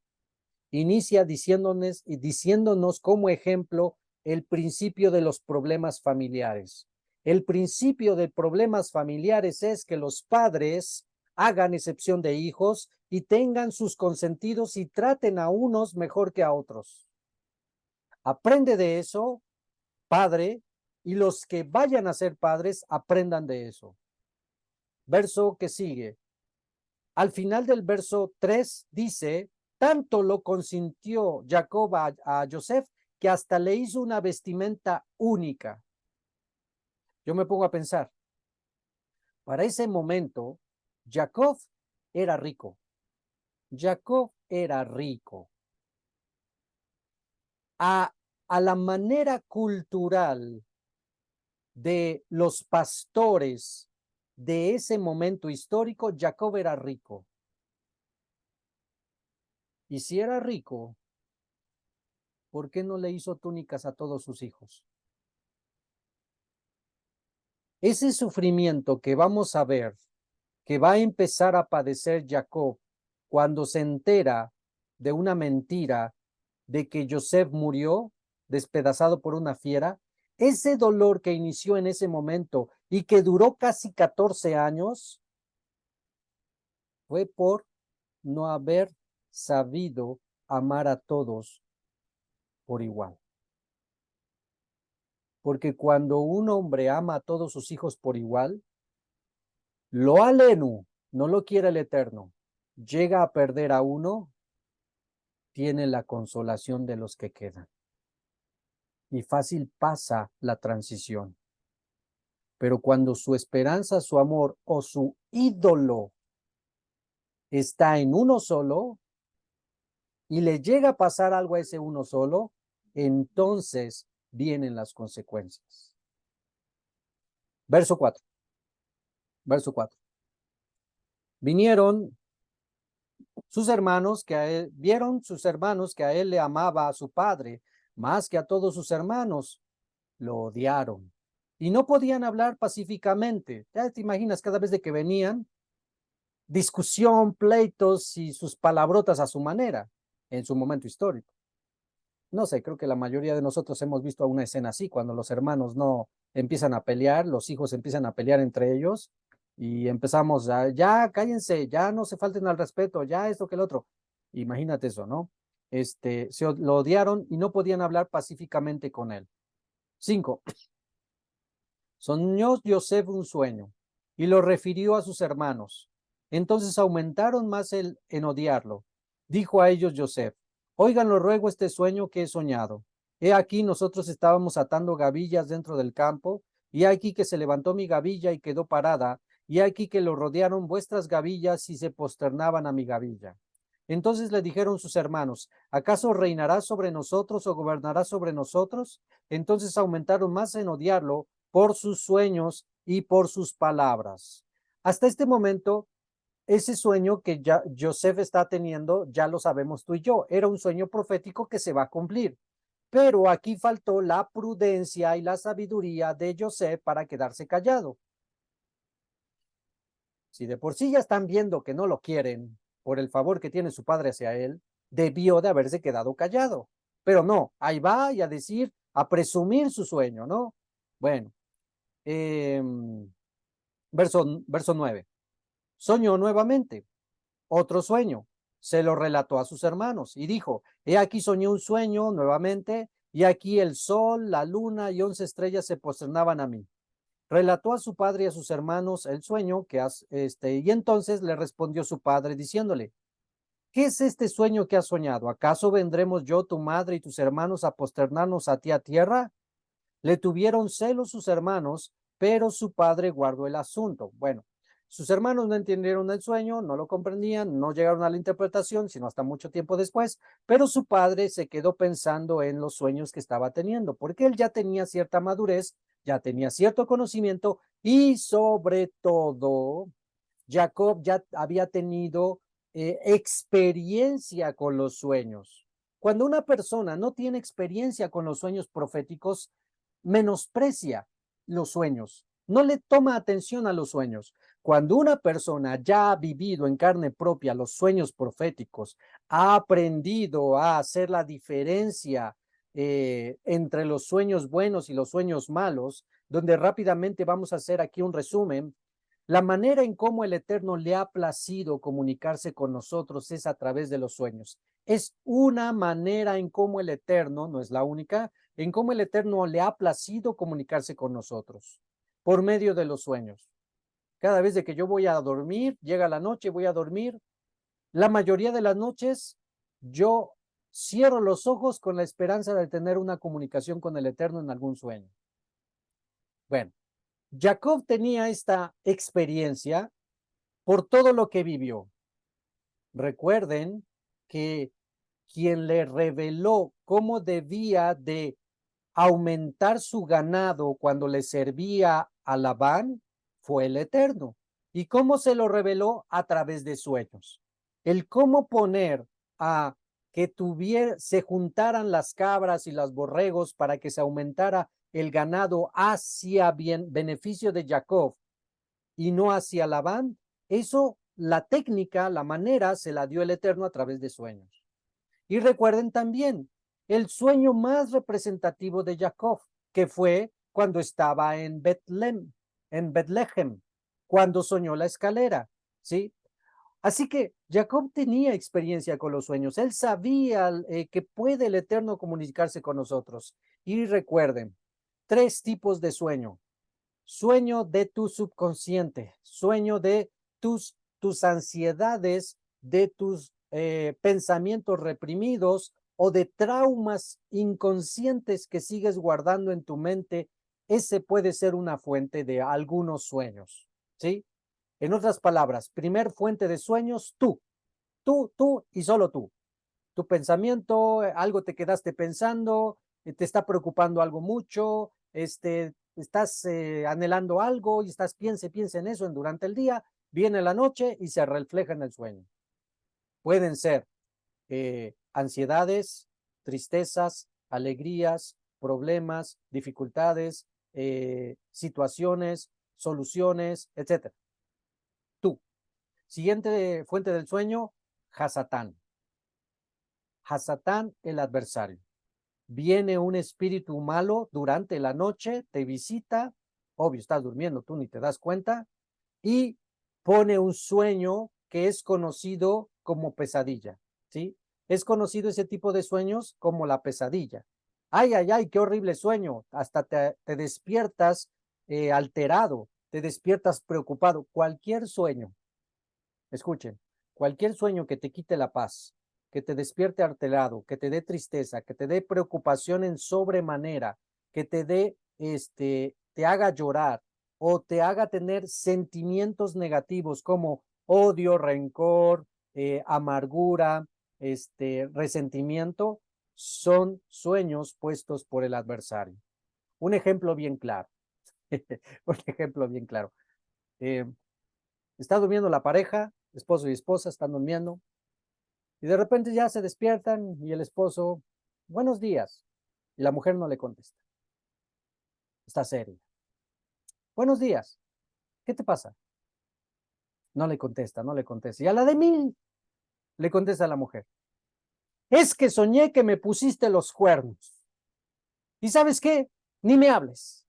inicia diciéndonos como ejemplo el principio de los problemas familiares. El principio de problemas familiares es que los padres hagan excepción de hijos y tengan sus consentidos y traten a unos mejor que a otros. Aprende de eso, padre, y los que vayan a ser padres aprendan de eso. Verso que sigue. Al final del verso 3 dice, tanto lo consintió Jacob a Joseph que hasta le hizo una vestimenta única. Yo me pongo a pensar, para ese momento, Jacob era rico. Jacob era rico. A la manera cultural de los pastores de ese momento histórico, Jacob era rico. Y si era rico, ¿por qué no le hizo túnicas a todos sus hijos? Ese sufrimiento que vamos a ver, que va a empezar a padecer Jacob cuando se entera de una mentira de que Joseph murió despedazado por una fiera, ese dolor que inició en ese momento y que duró casi 14 años, fue por no haber sabido amar a todos por igual. Porque cuando un hombre ama a todos sus hijos por igual, lo alenu, no lo quiere el Eterno, llega a perder a uno, tiene la consolación de los que quedan. Y fácil pasa la transición. Pero cuando su esperanza, su amor o su ídolo está en uno solo y le llega a pasar algo a ese uno solo, entonces vienen las consecuencias. Verso 4. Verso 4. Vinieron sus hermanos que a él, vieron sus hermanos que a él le amaba a su padre más que a todos sus hermanos, lo odiaron y no podían hablar pacíficamente. Ya te imaginas cada vez de que venían, discusión, pleitos y sus palabrotas a su manera en su momento histórico. No sé, creo que la mayoría de nosotros hemos visto una escena así, cuando los hermanos no empiezan a pelear, los hijos empiezan a pelear entre ellos y empezamos a, ya cállense, ya no se falten al respeto, ya esto que el otro. Imagínate eso, ¿no? Lo odiaron y no podían hablar pacíficamente con él. 5. Soñó Joseph un sueño y lo refirió a sus hermanos. Entonces aumentaron más en odiarlo. Dijo a ellos Joseph: oigan, lo ruego este sueño que he soñado. He aquí nosotros estábamos atando gavillas dentro del campo, y he aquí que se levantó mi gavilla y quedó parada, y he aquí que lo rodearon vuestras gavillas y se posternaban a mi gavilla. Entonces le dijeron sus hermanos: ¿acaso reinará sobre nosotros o gobernará sobre nosotros? Entonces aumentaron más en odiarlo por sus sueños y por sus palabras. Hasta este momento, ese sueño que ya Joseph está teniendo, ya lo sabemos tú y yo, era un sueño profético que se va a cumplir. Pero aquí faltó la prudencia y la sabiduría de Joseph para quedarse callado. Si de por sí ya están viendo que no lo quieren por el favor que tiene su padre hacia él, debió de haberse quedado callado. Pero no, ahí va y a decir, a presumir su sueño, ¿no? Bueno, eh, verso 9. Soñó nuevamente otro sueño, se lo relató a sus hermanos y dijo: he aquí soñé un sueño nuevamente, y aquí el sol, la luna y 11 estrellas se posternaban a mí. Relató a su padre y a sus hermanos el sueño y entonces le respondió su padre diciéndole: ¿qué es este sueño que has soñado? ¿Acaso vendremos yo, tu madre y tus hermanos a posternarnos a ti a tierra? Le tuvieron celos sus hermanos, pero su padre guardó el asunto. Bueno, sus hermanos no entendieron el sueño, no lo comprendían, no llegaron a la interpretación, sino hasta mucho tiempo después, pero su padre se quedó pensando en los sueños que estaba teniendo, porque él ya tenía cierta madurez, ya tenía cierto conocimiento y sobre todo, Jacob ya había tenido experiencia con los sueños. Cuando una persona no tiene experiencia con los sueños proféticos, menosprecia los sueños, no le toma atención a los sueños. Cuando una persona ya ha vivido en carne propia los sueños proféticos, ha aprendido a hacer la diferencia entre los sueños buenos y los sueños malos, donde rápidamente vamos a hacer aquí un resumen. La manera en cómo el Eterno le ha placido comunicarse con nosotros es a través de los sueños. Es una manera en cómo el Eterno, no es la única, en cómo el Eterno le ha placido comunicarse con nosotros, por medio de los sueños. Cada vez de que yo voy a dormir, llega la noche, voy a dormir, la mayoría de las noches yo cierro los ojos con la esperanza de tener una comunicación con el Eterno en algún sueño. Bueno, Jacob tenía esta experiencia por todo lo que vivió. Recuerden que quien le reveló cómo debía de aumentar su ganado cuando le servía a Labán fue el Eterno. ¿Y cómo se lo reveló? A través de sueños. El cómo poner a que se juntaran las cabras y los borregos para que se aumentara el ganado hacia beneficio de Jacob y no hacia Labán, eso, la técnica, la manera, se la dio el Eterno a través de sueños. Y recuerden también el sueño más representativo de Jacob, que fue cuando estaba en Betlehem, cuando soñó la escalera, ¿sí? Así que Jacob tenía experiencia con los sueños, él sabía que puede el Eterno comunicarse con nosotros. Y recuerden, 3 tipos de sueño: sueño de tu subconsciente, sueño de tus ansiedades, de tus pensamientos reprimidos o de traumas inconscientes que sigues guardando en tu mente. Ese puede ser una fuente de algunos sueños, ¿sí? En otras palabras, primer fuente de sueños, tú y solo tú. Tu pensamiento, algo te quedaste pensando, te está preocupando algo mucho, estás anhelando algo y estás piense en eso durante el día, viene la noche y se refleja en el sueño. Pueden ser ansiedades, tristezas, alegrías, problemas, dificultades, situaciones, soluciones, etcétera. Tú. Siguiente fuente del sueño, Hasatán. Hasatán, el adversario. Viene un espíritu malo durante la noche, te visita, obvio, estás durmiendo, tú ni te das cuenta, y pone un sueño que es conocido como pesadilla, ¿sí? Es conocido ese tipo de sueños como la pesadilla. Ay, ay, ay, qué horrible sueño, hasta te despiertas alterado, te despiertas preocupado. Cualquier sueño, escuchen, cualquier sueño que te quite la paz, que te despierte alterado, que te dé tristeza, que te dé preocupación en sobremanera, que te dé, te haga llorar o te haga tener sentimientos negativos como odio, rencor, amargura, resentimiento, son sueños puestos por el adversario. Un ejemplo bien claro. Un ejemplo bien claro. Está durmiendo la pareja, esposo y esposa están durmiendo, y de repente ya se despiertan y el esposo, buenos días, y la mujer no le contesta. Está seria. Buenos días, ¿qué te pasa? No le contesta, no le contesta. Y a la de mil le contesta a la mujer. Es que soñé que me pusiste los cuernos. ¿Y sabes qué? Ni me hables.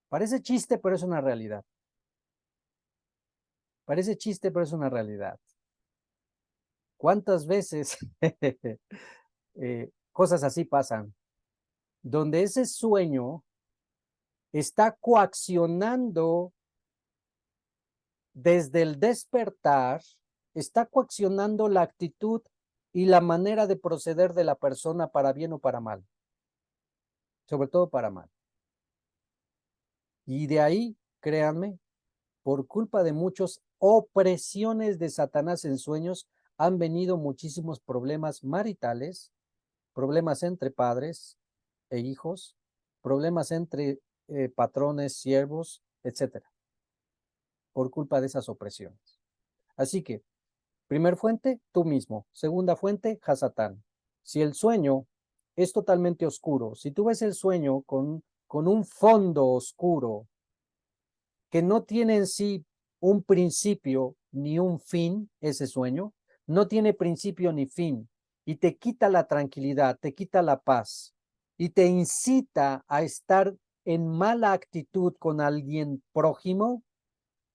Parece chiste, pero es una realidad. Parece chiste, pero es una realidad. ¿Cuántas veces cosas así pasan? Donde ese sueño está coaccionando desde el despertar, está coaccionando la actitud y la manera de proceder de la persona para bien o para mal. Sobre todo para mal. Y de ahí, créanme, por culpa de muchos opresiones de Satanás en sueños, han venido muchísimos problemas maritales, problemas entre padres e hijos, problemas entre patrones, siervos, etcétera, por culpa de esas opresiones. Así que, primer fuente, tú mismo. Segunda fuente, Hasatán. Si el sueño es totalmente oscuro, si tú ves el sueño con un fondo oscuro, que no tiene en sí un principio ni un fin, ese sueño, no tiene principio ni fin, y te quita la tranquilidad, te quita la paz, y te incita a estar en mala actitud con alguien prójimo,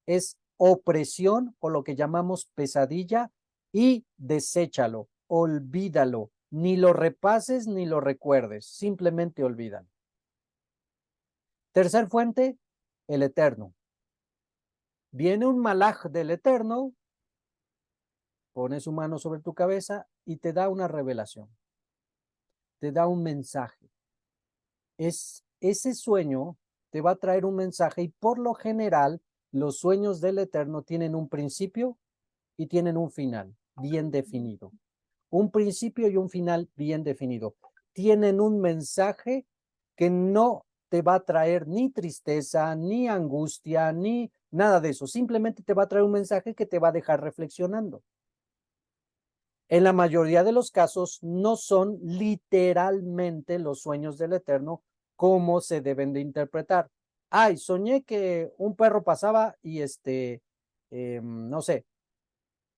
es opresión o lo que llamamos pesadilla, y deséchalo, olvídalo, ni lo repases ni lo recuerdes, simplemente olvídalo. Tercer fuente, el Eterno. Viene un malaj del Eterno, pone su mano sobre tu cabeza y te da una revelación, te da un mensaje. Ese sueño te va a traer un mensaje, y por lo general los sueños del Eterno tienen un principio y tienen un final bien definido. Un principio y un final bien definido. Tienen un mensaje que no te va a traer ni tristeza, ni angustia, ni nada de eso. Simplemente te va a traer un mensaje que te va a dejar reflexionando. En la mayoría de los casos no son literalmente los sueños del Eterno como se deben de interpretar. Ay, soñé que un perro pasaba y no sé,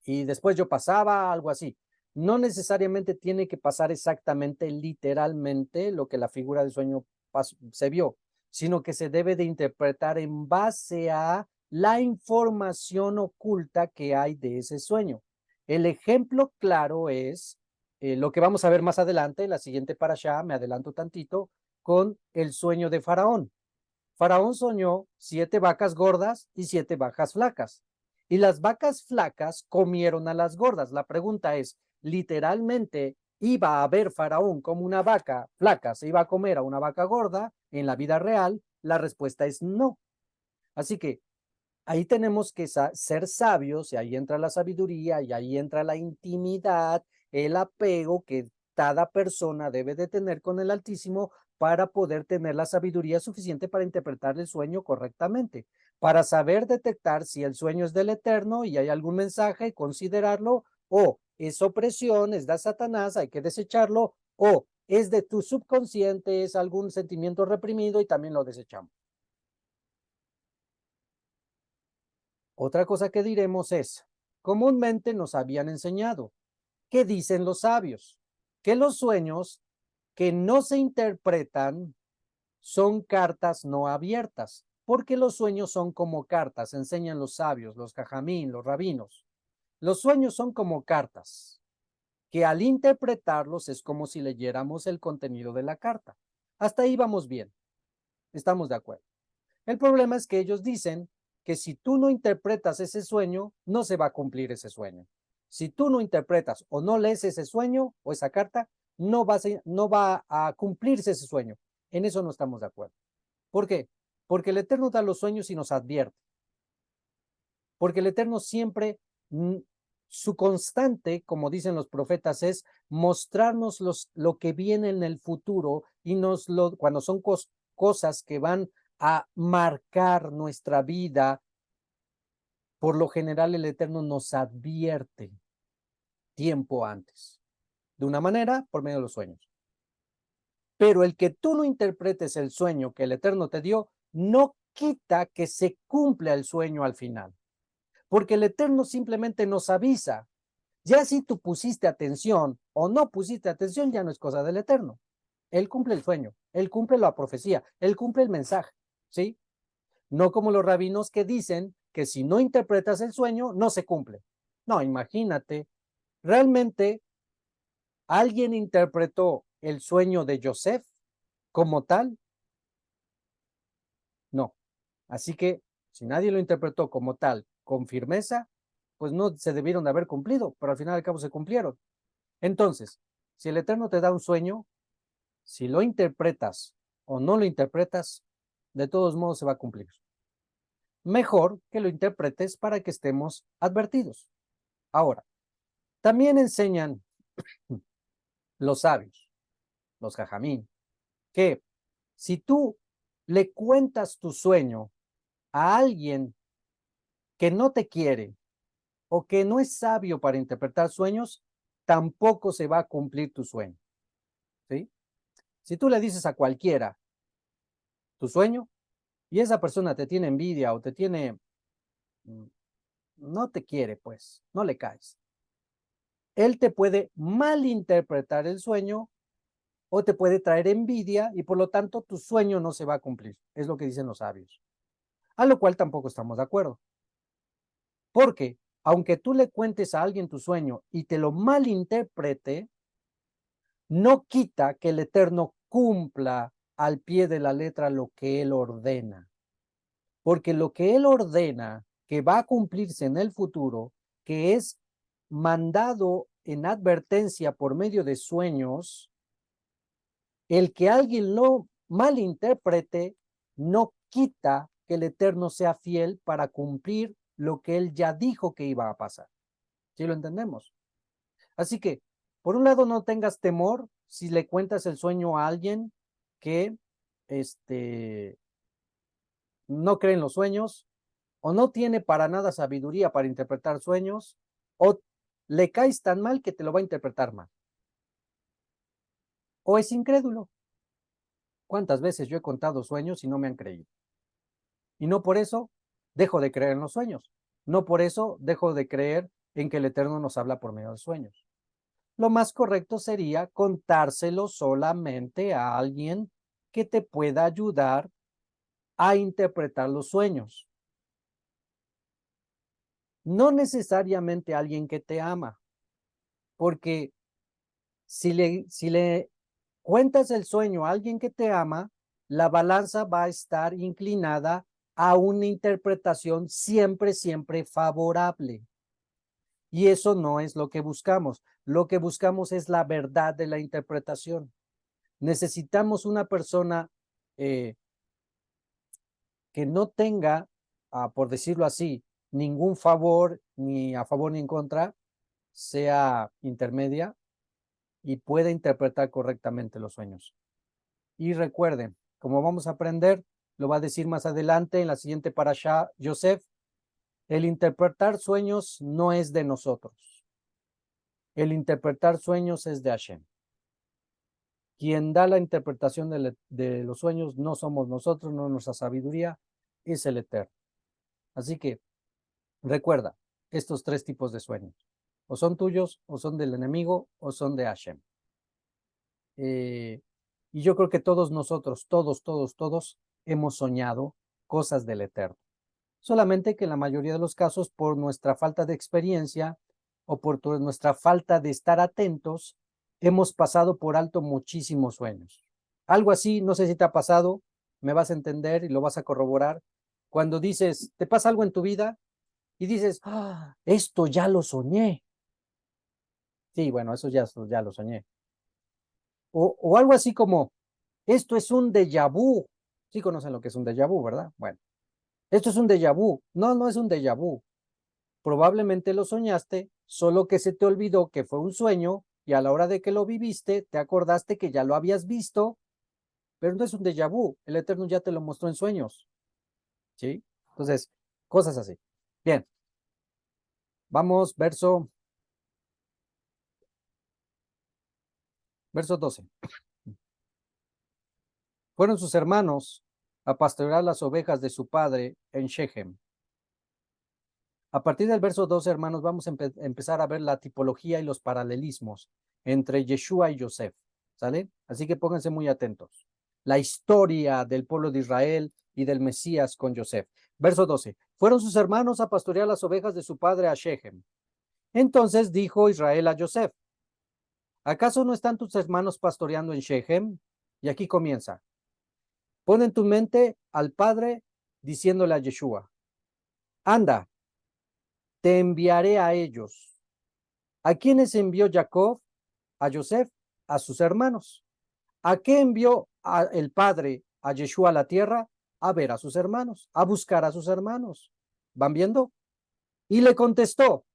y después yo pasaba, algo así. No necesariamente tiene que pasar exactamente, literalmente, lo que la figura del sueño se vio, sino que se debe de interpretar en base a la información oculta que hay de ese sueño. El ejemplo claro es lo que vamos a ver más adelante, la siguiente parashá, me adelanto tantito, con el sueño de Faraón. Faraón soñó 7 vacas gordas y 7 vacas flacas. Y las vacas flacas comieron a las gordas. La pregunta es, ¿literalmente iba a haber Faraón como una vaca flaca se iba a comer a una vaca gorda en la vida real? La respuesta es no. Así que ahí tenemos que ser sabios, y ahí entra la sabiduría, y ahí entra la intimidad, el apego que cada persona debe de tener con el Altísimo para poder tener la sabiduría suficiente para interpretar el sueño correctamente, para saber detectar si el sueño es del Eterno y hay algún mensaje, considerarlo, o es opresión, es de Satanás, hay que desecharlo, o es de tu subconsciente, es algún sentimiento reprimido y también lo desechamos. Otra cosa que diremos es, comúnmente nos habían enseñado, ¿qué dicen los sabios? Que los sueños que no se interpretan son cartas no abiertas, porque los sueños son como cartas, enseñan los sabios, los jajamín, los rabinos. Los sueños son como cartas, que al interpretarlos es como si leyéramos el contenido de la carta. Hasta ahí vamos bien, estamos de acuerdo. El problema es que ellos dicen que si tú no interpretas ese sueño, no se va a cumplir ese sueño. Si tú no interpretas o no lees ese sueño o esa carta, no va a cumplirse ese sueño. En eso no estamos de acuerdo. ¿Por qué? Porque el Eterno da los sueños y nos advierte. Porque el Eterno siempre, su constante, como dicen los profetas, es mostrarnos lo que viene en el futuro y cuando son cosas que van a marcar nuestra vida, por lo general el Eterno nos advierte tiempo antes, de una manera por medio de los sueños. Pero el que tú no interpretes el sueño que el Eterno te dio, no quita que se cumpla el sueño al final. Porque el Eterno simplemente nos avisa. Ya si tú pusiste atención o no pusiste atención, ya no es cosa del Eterno. Él cumple el sueño, él cumple la profecía, él cumple el mensaje, ¿sí? No como los rabinos que dicen que si no interpretas el sueño, no se cumple. No, imagínate, realmente alguien interpretó el sueño de Joseph como tal. No. Así que si nadie lo interpretó como tal, con firmeza, pues no se debieron de haber cumplido, pero al final al cabo se cumplieron. Entonces, si el Eterno te da un sueño, si lo interpretas o no lo interpretas, de todos modos se va a cumplir. Mejor que lo interpretes para que estemos advertidos. Ahora, también enseñan los sabios, los jajamín, que si tú le cuentas tu sueño a alguien que no te quiere o que no es sabio para interpretar sueños, tampoco se va a cumplir tu sueño. ¿Sí? Si tú le dices a cualquiera tu sueño y esa persona te tiene envidia o te tiene, no te quiere, pues, no le caes. Él te puede malinterpretar el sueño o te puede traer envidia y por lo tanto tu sueño no se va a cumplir. Es lo que dicen los sabios. A lo cual tampoco estamos de acuerdo. Porque aunque tú le cuentes a alguien tu sueño y te lo malinterprete, no quita que el Eterno cumpla al pie de la letra lo que Él ordena. Porque lo que Él ordena que va a cumplirse en el futuro, que es mandado en advertencia por medio de sueños, el que alguien lo malinterprete no quita que el Eterno sea fiel para cumplir lo que Él ya dijo que iba a pasar. ¿Sí lo entendemos? Así que, por un lado, no tengas temor si le cuentas el sueño a alguien que no cree en los sueños o no tiene para nada sabiduría para interpretar sueños o le caes tan mal que te lo va a interpretar mal. O es incrédulo. ¿Cuántas veces yo he contado sueños y no me han creído? Y no por eso dejo de creer en los sueños. No por eso dejo de creer en que el Eterno nos habla por medio de sueños. Lo más correcto sería contárselo solamente a alguien que te pueda ayudar a interpretar los sueños. No necesariamente alguien que te ama, porque si le cuentas el sueño a alguien que te ama, la balanza va a estar inclinada a una interpretación siempre, siempre favorable. Y eso no es lo que buscamos. Lo que buscamos es la verdad de la interpretación. Necesitamos una persona que no tenga, por decirlo así, ningún favor, ni a favor ni en contra, sea intermedia y pueda interpretar correctamente los sueños. Y recuerden, como vamos a aprender, lo va a decir más adelante en la siguiente parashá, Yosef, el interpretar sueños no es de nosotros. El interpretar sueños es de Hashem. Quien da la interpretación de los sueños no somos nosotros, no nuestra sabiduría, es el Eterno. Así que recuerda estos tres tipos de sueños. O son tuyos, o son del enemigo, o son de Hashem. Y yo creo que todos nosotros, todos hemos soñado cosas del Eterno. Solamente que en la mayoría de los casos, por nuestra falta de experiencia o por nuestra falta de estar atentos, hemos pasado por alto muchísimos sueños. Algo así, no sé si te ha pasado, me vas a entender y lo vas a corroborar. Cuando dices, te pasa algo en tu vida y dices, ah, esto ya lo soñé. Sí, bueno, eso ya lo soñé. O algo así como, esto es un déjà vu. Sí conocen lo que es un déjà vu, ¿verdad? Bueno, esto es un déjà vu. No, no es un déjà vu. Probablemente lo soñaste, solo que se te olvidó que fue un sueño y a la hora de que lo viviste, te acordaste que ya lo habías visto, pero no es un déjà vu. El Eterno ya te lo mostró en sueños. ¿Sí? Entonces, cosas así. Bien, vamos, verso 12. Fueron sus hermanos a pastorear las ovejas de su padre en Shechem. A partir del verso 12, hermanos, vamos a empezar a ver la tipología y los paralelismos entre Yeshua y Joseph, ¿sale? Así que pónganse muy atentos. La historia del pueblo de Israel y del Mesías con Joseph. Verso 12. Fueron sus hermanos a pastorear las ovejas de su padre a Shechem. Entonces dijo Israel a Joseph, ¿acaso no están tus hermanos pastoreando en Shechem? Y aquí comienza. Pon en tu mente al padre diciéndole a Yeshua, anda, te enviaré a ellos. ¿A quiénes envió Jacob? A Joseph, a sus hermanos. ¿A qué envió el padre a Yeshua a la tierra? A ver a sus hermanos, a buscar a sus hermanos. ¿Van viendo? Y le contestó.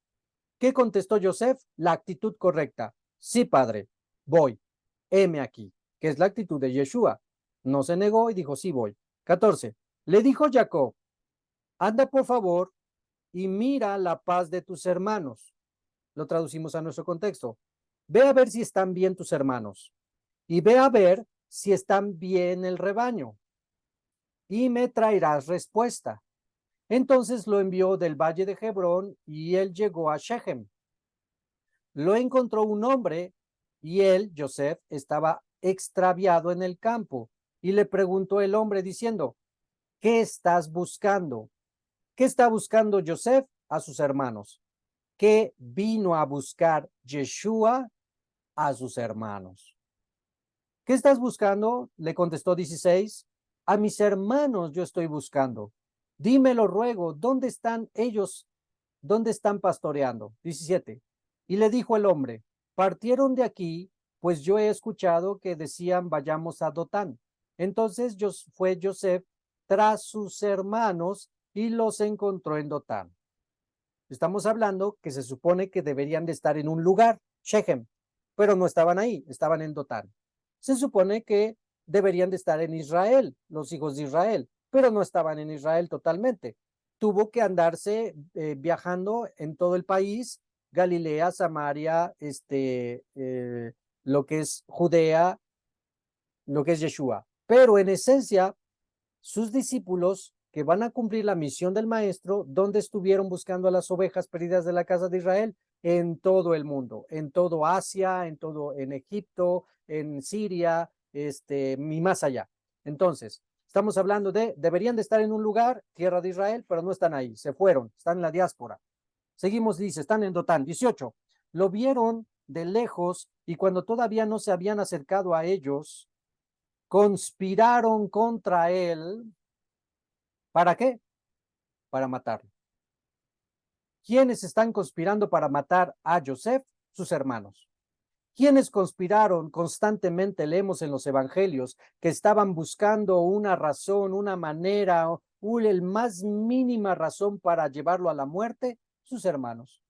¿Qué contestó Joseph? La actitud correcta. Sí, padre, voy. Heme aquí, que es la actitud de Yeshua. No se negó y dijo, sí, voy. 14. Le dijo Jacob, anda por favor y mira la paz de tus hermanos. Lo traducimos a nuestro contexto. Ve a ver si están bien tus hermanos y ve a ver si están bien el rebaño y me traerás respuesta. Entonces lo envió del valle de Hebrón y él llegó a Shechem. Lo encontró un hombre y él, Joseph, estaba extraviado en el campo y le preguntó el hombre diciendo, ¿qué estás buscando? ¿Qué está buscando Joseph? A sus hermanos. ¿Qué vino a buscar Yeshua? A sus hermanos. ¿Qué estás buscando? Le contestó 16. A mis hermanos yo estoy buscando. Dímelo ruego, ¿dónde están ellos? ¿Dónde están pastoreando? 17. Y le dijo el hombre, partieron de aquí, pues yo he escuchado que decían vayamos a Dotán. Entonces fue Joseph tras sus hermanos y los encontró en Dotán. Estamos hablando que se supone que deberían de estar en un lugar, Shechem, pero no estaban ahí, estaban en Dotán. Se supone que deberían de estar en Israel, los hijos de Israel, pero no estaban en Israel totalmente. Tuvo que andarse viajando en todo el país, Galilea, Samaria, lo que es Judea, lo que es Yeshua. Pero en esencia, sus discípulos que van a cumplir la misión del maestro, ¿dónde estuvieron buscando a las ovejas perdidas de la casa de Israel? En todo el mundo, en todo Asia, en Egipto, en Siria, y más allá. Entonces, estamos hablando deberían de estar en un lugar, tierra de Israel, pero no están ahí, se fueron, están en la diáspora. Seguimos, dice, están en Dotán. 18. Lo vieron de lejos y cuando todavía no se habían acercado a ellos, conspiraron contra él. ¿Para qué? Para matarlo. ¿Quiénes están conspirando para matar a Joseph? Sus hermanos. ¿Quiénes conspiraron constantemente? Leemos en los evangelios que estaban buscando una razón, una manera, el más mínima razón para llevarlo a la muerte. Sus hermanos.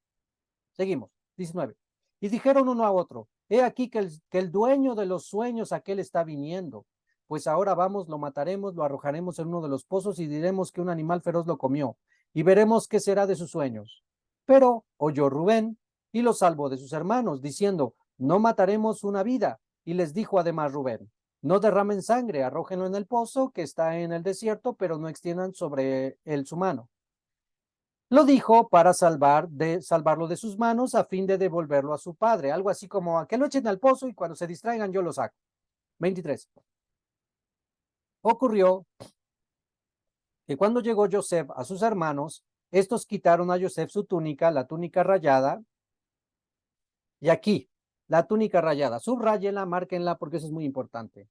Seguimos. 19. Y dijeron uno a otro, he aquí que el dueño de los sueños aquel está viniendo. Pues ahora vamos, lo mataremos, lo arrojaremos en uno de los pozos y diremos que un animal feroz lo comió y veremos qué será de sus sueños. Pero oyó Rubén y lo salvó de sus hermanos, diciendo, no mataremos una vida. Y les dijo además Rubén, no derramen sangre, arrójenlo en el pozo que está en el desierto, pero no extiendan sobre él su mano. Lo dijo para salvarlo de sus manos a fin de devolverlo a su padre. Algo así como a que lo echen al pozo y cuando se distraigan yo lo saco. 23. Ocurrió que cuando llegó Joseph a sus hermanos, estos quitaron a Joseph su túnica, la túnica rayada. Y aquí, la túnica rayada. Subráyenla, márquenla porque eso es muy importante.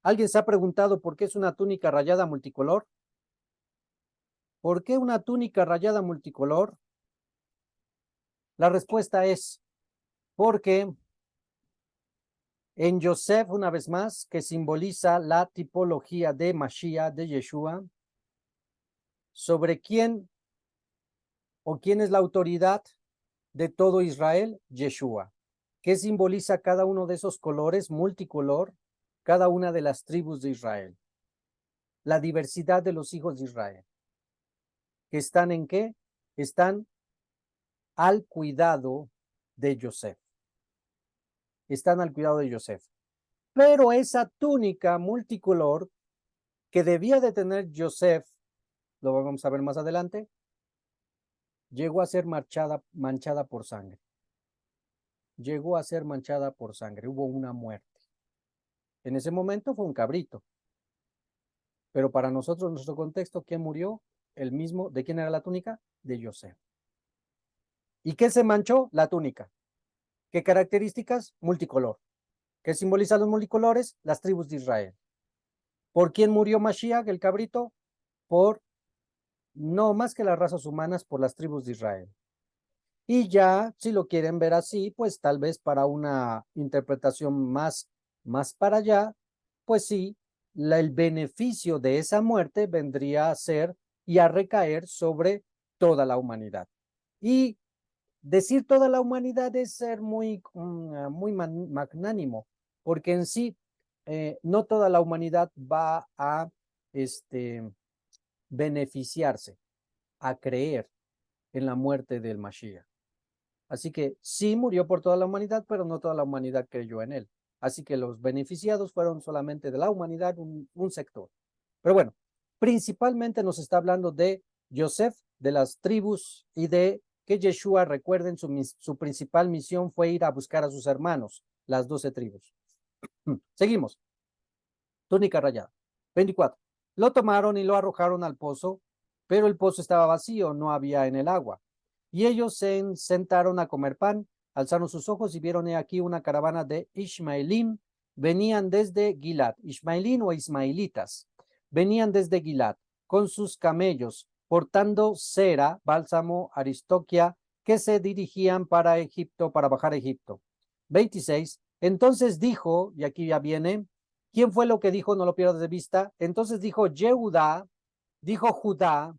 ¿Alguien se ha preguntado por qué es una túnica rayada multicolor? ¿Por qué una túnica rayada multicolor? La respuesta es porque en Yosef, una vez más, que simboliza la tipología de Mashiach, de Yeshua, sobre quién o quién es la autoridad de todo Israel, Yeshua. ¿Qué simboliza cada uno de esos colores multicolor? Cada una de las tribus de Israel. La diversidad de los hijos de Israel. ¿Que están en qué? Están al cuidado de Yosef. Están al cuidado de Yosef. Pero esa túnica multicolor que debía de tener Yosef, lo vamos a ver más adelante, llegó a ser manchada por sangre. Llegó a ser manchada por sangre. Hubo una muerte. En ese momento fue un cabrito. Pero para nosotros, en nuestro contexto, ¿quién murió? El mismo. ¿De quién era la túnica? De Yosef. ¿Y qué se manchó? La túnica. ¿Qué características? Multicolor. ¿Qué simbolizan los multicolores? Las tribus de Israel. ¿Por quién murió Mashiach, el cabrito? Por, no más que las razas humanas, por las tribus de Israel. Y ya, si lo quieren ver así, pues tal vez para una interpretación más para allá, pues sí, el beneficio de esa muerte vendría a ser y a recaer sobre toda la humanidad. Y decir toda la humanidad es ser muy magnánimo, porque en sí no toda la humanidad va a beneficiarse, a creer en la muerte del Mashiach. Así que sí murió por toda la humanidad, pero no toda la humanidad creyó en él. Así que los beneficiados fueron solamente de la humanidad, un sector. Pero bueno, principalmente nos está hablando de Yosef, de las tribus y de que Yeshua, recuerden, su principal misión fue ir a buscar a sus hermanos, las 12 tribus. Seguimos. Túnica rayada. 24. Lo tomaron y lo arrojaron al pozo, pero el pozo estaba vacío, no había en el agua. Y ellos se sentaron a comer pan, alzaron sus ojos y vieron aquí una caravana de Ishmaelim, venían desde Gilad, Ishmaelín o ismaelitas, venían desde Gilad, con sus camellos, portando cera, bálsamo, aristoquia, que se dirigían para Egipto, para bajar a Egipto. 26. Entonces dijo, y aquí ya viene, ¿quién fue lo que dijo? No lo pierdas de vista. Entonces dijo Yehudá, dijo Judá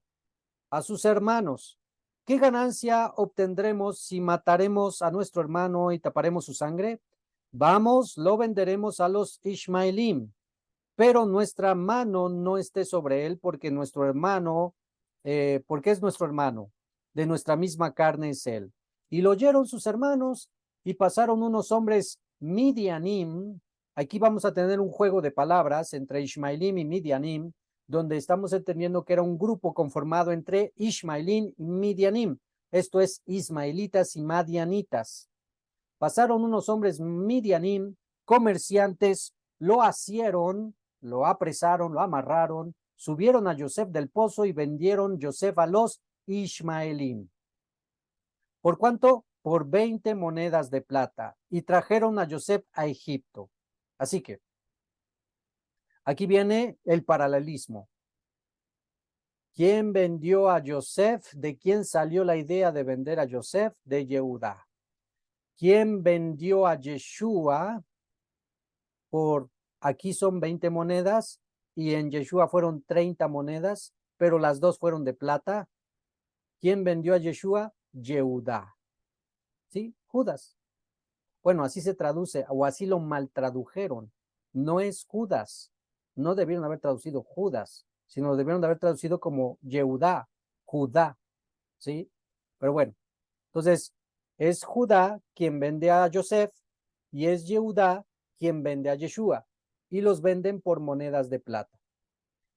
a sus hermanos, ¿qué ganancia obtendremos si mataremos a nuestro hermano y taparemos su sangre? Vamos, lo venderemos a los Ishmaelim, pero nuestra mano no esté sobre él, porque nuestro hermano, porque es nuestro hermano, de nuestra misma carne es él. Y lo oyeron sus hermanos, y pasaron unos hombres Midianim. Aquí vamos a tener un juego de palabras entre Ishmaelim y Midianim, donde estamos entendiendo que era un grupo conformado entre Ishmaelim y Midianim. Esto es ismaelitas y madianitas. Pasaron unos hombres Midianim, comerciantes, lo asieron, lo apresaron, lo amarraron, subieron a Yosef del pozo y vendieron Yosef a los Ishmaelim. ¿Por cuánto? Por 20 monedas de plata, y trajeron a Yosef a Egipto. Así que aquí viene el paralelismo. ¿Quién vendió a Yosef? ¿De quién salió la idea de vender a Yosef? De Yehudá. ¿Quién vendió a Yeshua? Por aquí son 20 monedas y en Yeshua fueron 30 monedas, pero las dos fueron de plata. ¿Quién vendió a Yeshua? Yehudá. ¿Sí? Judas. Bueno, así se traduce, o así lo mal tradujeron. No es Judas. No debieron haber traducido Judas, sino debieron de haber traducido como Yehudá, Judá. ¿Sí? Pero bueno, entonces es Judá quien vende a Yosef y es Yehudá quien vende a Yeshua, y los venden por monedas de plata.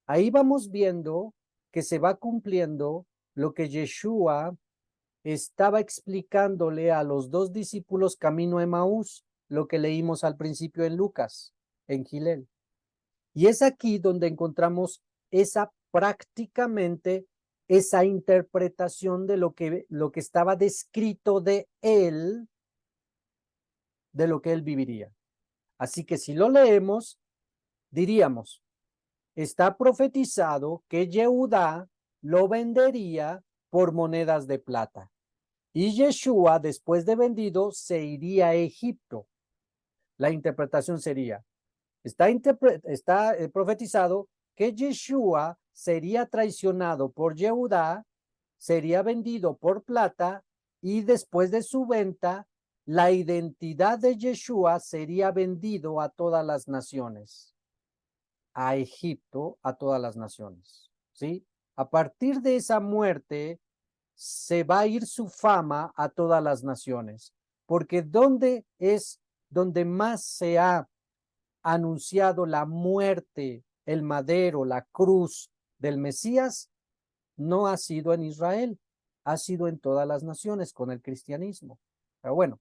Ahí vamos viendo que se va cumpliendo lo que Yeshua estaba explicándole a los dos discípulos camino a Emaús, lo que leímos al principio en Lucas, en Gilel. Y es aquí donde encontramos prácticamente esa interpretación de lo que estaba descrito de él, de lo que él viviría. Así que si lo leemos, diríamos, está profetizado que Yehudá lo vendería por monedas de plata. Y Yeshua, después de vendido, se iría a Egipto. La interpretación sería, está profetizado que Yeshua sería traicionado por Yehudá, sería vendido por plata y después de su venta, la identidad de Yeshua sería vendido a todas las naciones, a Egipto, a todas las naciones, ¿sí? A partir de esa muerte, se va a ir su fama a todas las naciones, porque ¿dónde es donde más se ha anunciado la muerte, el madero, la cruz del Mesías? No ha sido en Israel, ha sido en todas las naciones con el cristianismo. Pero bueno,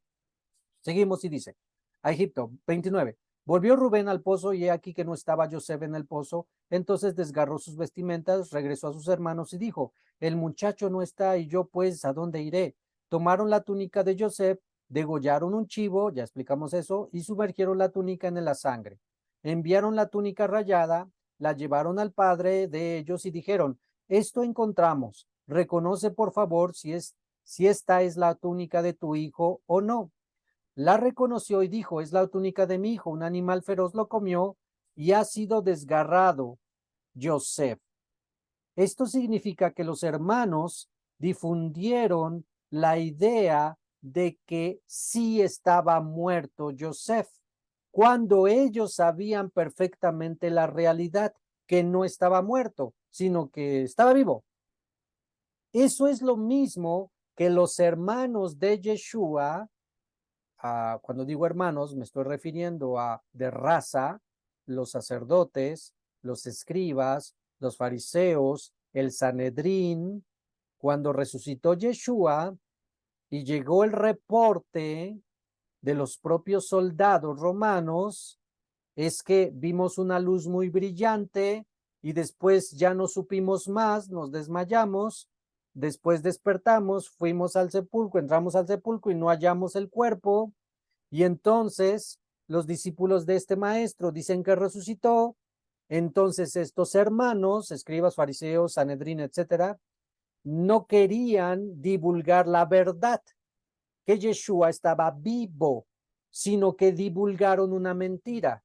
seguimos y dice, a Egipto, 29. Volvió Rubén al pozo y he aquí que no estaba José en el pozo. Entonces desgarró sus vestimentas, regresó a sus hermanos y dijo, el muchacho no está y yo pues, ¿a dónde iré? Tomaron la túnica de José, degollaron un chivo, ya explicamos eso, y sumergieron la túnica en la sangre. Enviaron la túnica rayada, la llevaron al padre de ellos y dijeron, esto encontramos, reconoce por favor si esta es la túnica de tu hijo o no. La reconoció y dijo, es la túnica de mi hijo, un animal feroz lo comió y ha sido desgarrado Joseph. Esto significa que los hermanos difundieron la idea de que sí estaba muerto Joseph, cuando ellos sabían perfectamente la realidad, que no estaba muerto, sino que estaba vivo. Eso es lo mismo que los hermanos de Yeshua, cuando digo hermanos, me estoy refiriendo a de raza, los sacerdotes, los escribas, los fariseos, el Sanedrín. Cuando resucitó Yeshua y llegó el reporte de los propios soldados romanos, es que vimos una luz muy brillante y después ya no supimos más, nos desmayamos, después despertamos, fuimos al sepulcro, entramos al sepulcro y no hallamos el cuerpo. Y entonces los discípulos de este maestro dicen que resucitó. Entonces estos hermanos, escribas, fariseos, Sanedrín, etcétera, no querían divulgar la verdad, que Yeshua estaba vivo, sino que divulgaron una mentira,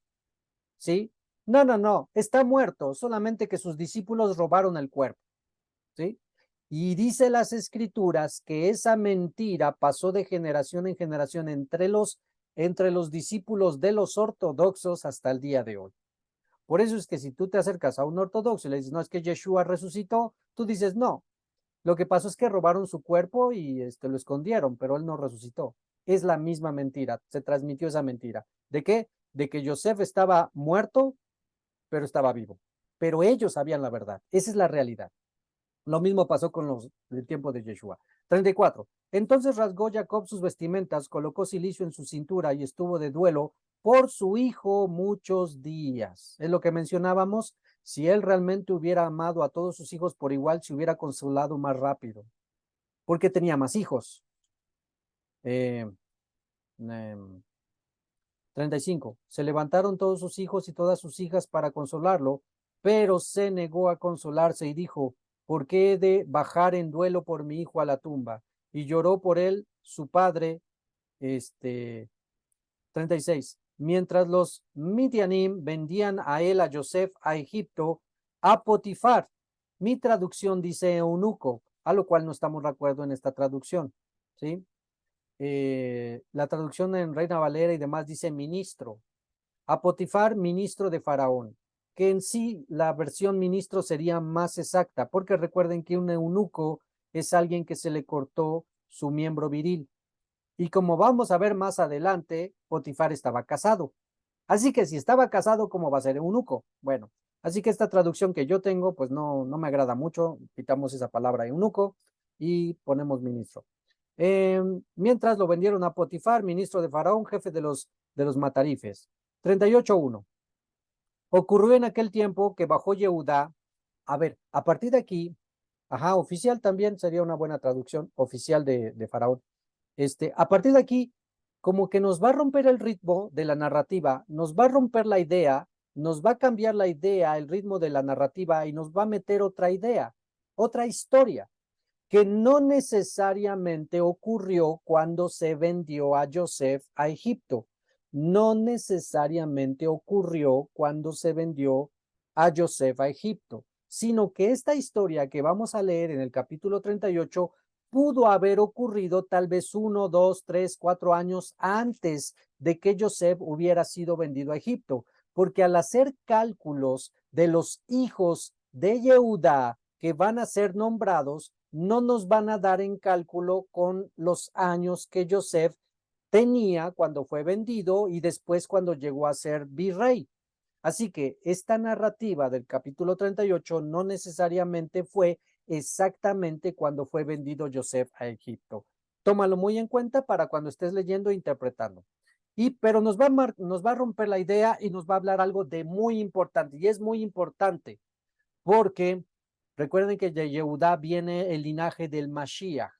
¿sí? No, está muerto, solamente que sus discípulos robaron el cuerpo, ¿sí? Y dice las escrituras que esa mentira pasó de generación en generación entre los discípulos de los ortodoxos hasta el día de hoy. Por eso es que si tú te acercas a un ortodoxo y le dices, no, es que Yeshua resucitó, tú dices, no, lo que pasó es que robaron su cuerpo y lo escondieron, pero él no resucitó. Es la misma mentira, se transmitió esa mentira. ¿De qué? De que Joseph estaba muerto, pero estaba vivo. Pero ellos sabían la verdad, esa es la realidad. Lo mismo pasó con los del tiempo de Yeshua. 34. Entonces rasgó Jacob sus vestimentas, colocó cilicio en su cintura y estuvo de duelo por su hijo muchos días. Es lo que mencionábamos. Si él realmente hubiera amado a todos sus hijos por igual, se hubiera consolado más rápido, porque tenía más hijos. 35. Se levantaron todos sus hijos y todas sus hijas para consolarlo, pero se negó a consolarse y dijo, ¿por qué he de bajar en duelo por mi hijo a la tumba? Y lloró por él su padre. 36. Mientras los Midianim vendían a él, a Joseph, a Egipto, a Potifar. Mi traducción dice eunuco, a lo cual no estamos de acuerdo en esta traducción, ¿sí? La traducción en Reina Valera y demás dice ministro. A Potifar, ministro de Faraón, que en sí la versión ministro sería más exacta, porque recuerden que un eunuco es alguien que se le cortó su miembro viril. Y como vamos a ver más adelante, Potifar estaba casado. Así que si estaba casado, ¿cómo va a ser eunuco? Bueno, así que esta traducción que yo tengo, pues no me agrada mucho. Quitamos esa palabra eunuco y ponemos ministro. Mientras lo vendieron a Potifar, ministro de Faraón, jefe de los matarifes. 38:1. Ocurrió en aquel tiempo que bajó Yehudá. A ver, a partir de aquí, oficial también sería una buena traducción, oficial de Faraón. A partir de aquí, como que nos va a romper el ritmo de la narrativa, nos va a romper la idea, nos va a cambiar la idea, el ritmo de la narrativa y nos va a meter otra idea, otra historia, que no necesariamente ocurrió cuando se vendió a Joseph a Egipto. No necesariamente ocurrió cuando se vendió a Joseph a Egipto, sino que esta historia que vamos a leer en el capítulo 38 pudo haber ocurrido tal vez 1, 2, 3, 4 años antes de que Joseph hubiera sido vendido a Egipto, porque al hacer cálculos de los hijos de Yehudá que van a ser nombrados, no nos van a dar en cálculo con los años que Joseph tenía cuando fue vendido y después cuando llegó a ser virrey. Así que esta narrativa del capítulo 38 no necesariamente fue exactamente cuando fue vendido Joseph a Egipto. Tómalo muy en cuenta para cuando estés leyendo e interpretando. Pero nos va a romper la idea y nos va a hablar algo de muy importante. Y es muy importante porque recuerden que de Yehudá viene el linaje del Mashiach.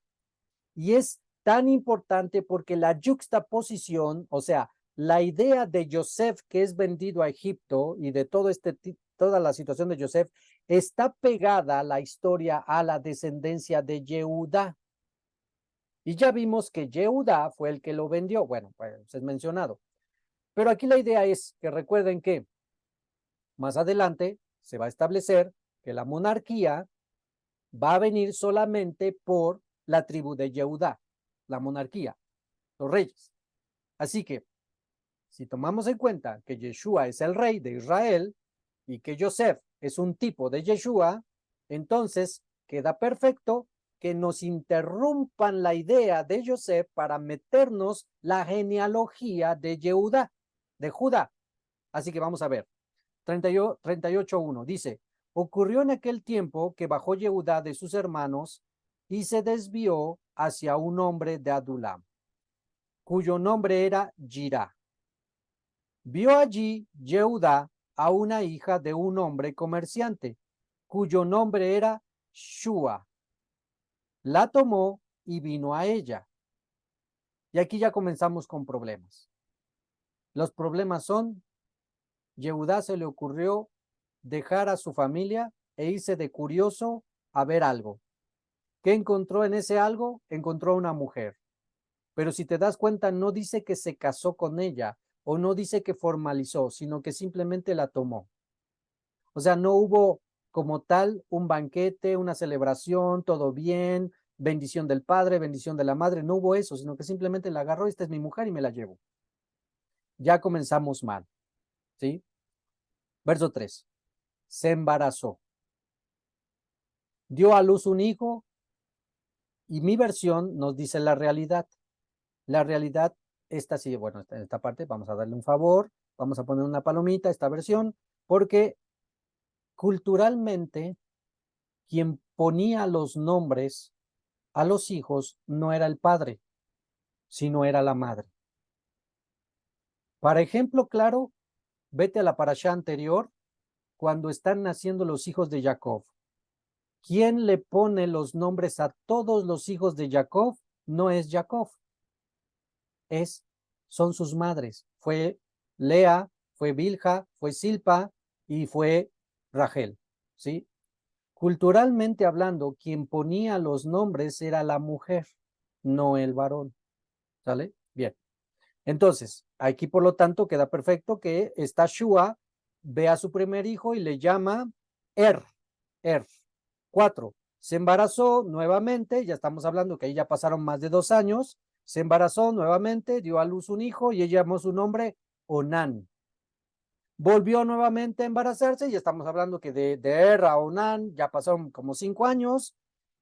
Y es tan importante porque la juxtaposición, o sea, la idea de Joseph que es vendido a Egipto y de toda la situación de Joseph está pegada a la historia, a la descendencia de Yehudá. Y ya vimos que Yehudá fue el que lo vendió. Bueno, pues es mencionado. Pero aquí la idea es que recuerden que más adelante se va a establecer que la monarquía va a venir solamente por la tribu de Yehudá, la monarquía, los reyes. Así que, si tomamos en cuenta que Yeshua es el rey de Israel y que Joseph es un tipo de Yeshua, entonces queda perfecto que nos interrumpan la idea de Joseph para meternos la genealogía de Yehudá, de Judá. Así que vamos a ver. 38:1 dice, ocurrió en aquel tiempo que bajó Yehudá de sus hermanos y se desvió hacia un hombre de Adulam, cuyo nombre era Jirá. Vio allí Yehudá a una hija de un hombre comerciante, cuyo nombre era Shua. La tomó y vino a ella. Y aquí ya comenzamos con problemas. Los problemas son, Yehudá se le ocurrió dejar a su familia e irse de curioso a ver algo. ¿Qué encontró en ese algo? Encontró una mujer. Pero si te das cuenta, no dice que se casó con ella o no dice que formalizó, sino que simplemente la tomó. O sea, no hubo como tal un banquete, una celebración, todo bien, bendición del padre, bendición de la madre, no hubo eso, sino que simplemente la agarró, esta es mi mujer y me la llevo. Ya comenzamos mal, ¿sí? Verso 3. Se embarazó. Dio a luz un hijo y mi versión nos dice la realidad. La realidad, esta sí, bueno, en esta parte vamos a darle un favor, vamos a poner una palomita a esta versión, porque culturalmente quien ponía los nombres a los hijos no era el padre, sino era la madre. Para ejemplo claro, vete a la parashá anterior, cuando están naciendo los hijos de Jacob. ¿Quién le pone los nombres a todos los hijos de Jacob? No es Jacob, son sus madres. Fue Lea, fue Bilha, fue Silpa y fue Rachel, ¿sí? Culturalmente hablando, quien ponía los nombres era la mujer, no el varón, ¿sale? Bien. Entonces, aquí por lo tanto queda perfecto que esta Shua ve a su primer hijo y le llama Er. 4. Se embarazó nuevamente, ya estamos hablando que ahí ya pasaron más de 2 años, se embarazó nuevamente, dio a luz un hijo y ella llamó su nombre Onán. Volvió nuevamente a embarazarse y estamos hablando que de Er a Onán ya pasaron como 5 años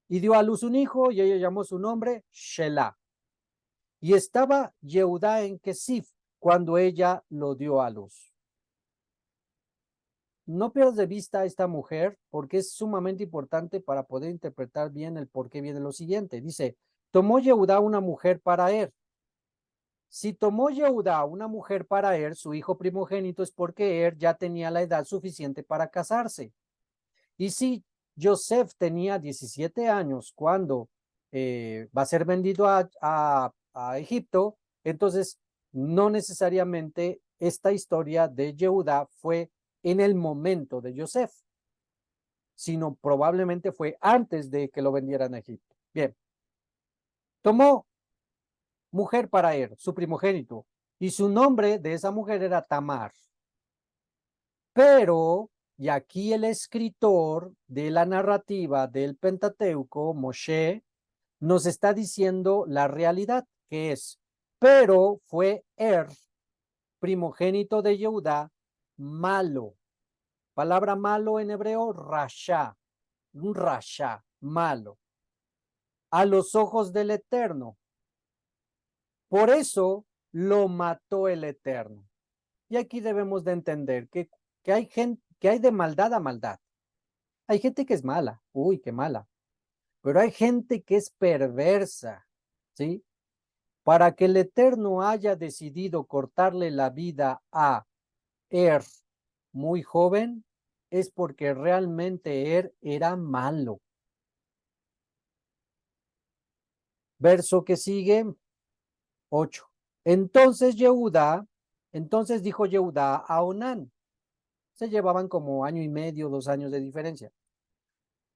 y dio a luz un hijo y ella llamó su nombre Shelah. Y estaba Yehudá en Kesif cuando ella lo dio a luz. No pierdas de vista a esta mujer porque es sumamente importante para poder interpretar bien el por qué viene lo siguiente. Dice, tomó Yehudá una mujer para Er. Si tomó Yehudá una mujer para Er, su hijo primogénito, es porque Er ya tenía la edad suficiente para casarse. Y si Joseph tenía 17 años cuando va a ser vendido a Egipto, entonces no necesariamente esta historia de Yehudá fue en el momento de Yosef, sino probablemente fue antes de que lo vendieran a Egipto. Bien. Tomó mujer para él, su primogénito, y su nombre de esa mujer era Tamar. Pero, y aquí el escritor de la narrativa del Pentateuco, Moshe, nos está diciendo la realidad, que es, pero fue primogénito de Jehudá, malo. Palabra malo en hebreo, rasha, un rasha, malo, a los ojos del Eterno. Por eso lo mató el Eterno. Y aquí debemos de entender que hay gente, que hay de maldad a maldad. Hay gente que es mala, uy, qué mala, pero hay gente que es perversa, ¿sí? Para que el Eterno haya decidido cortarle la vida a muy joven, es porque realmente era malo. Verso que sigue, 8. Entonces dijo Yehudá a Onán, se llevaban como año y medio, 2 años de diferencia.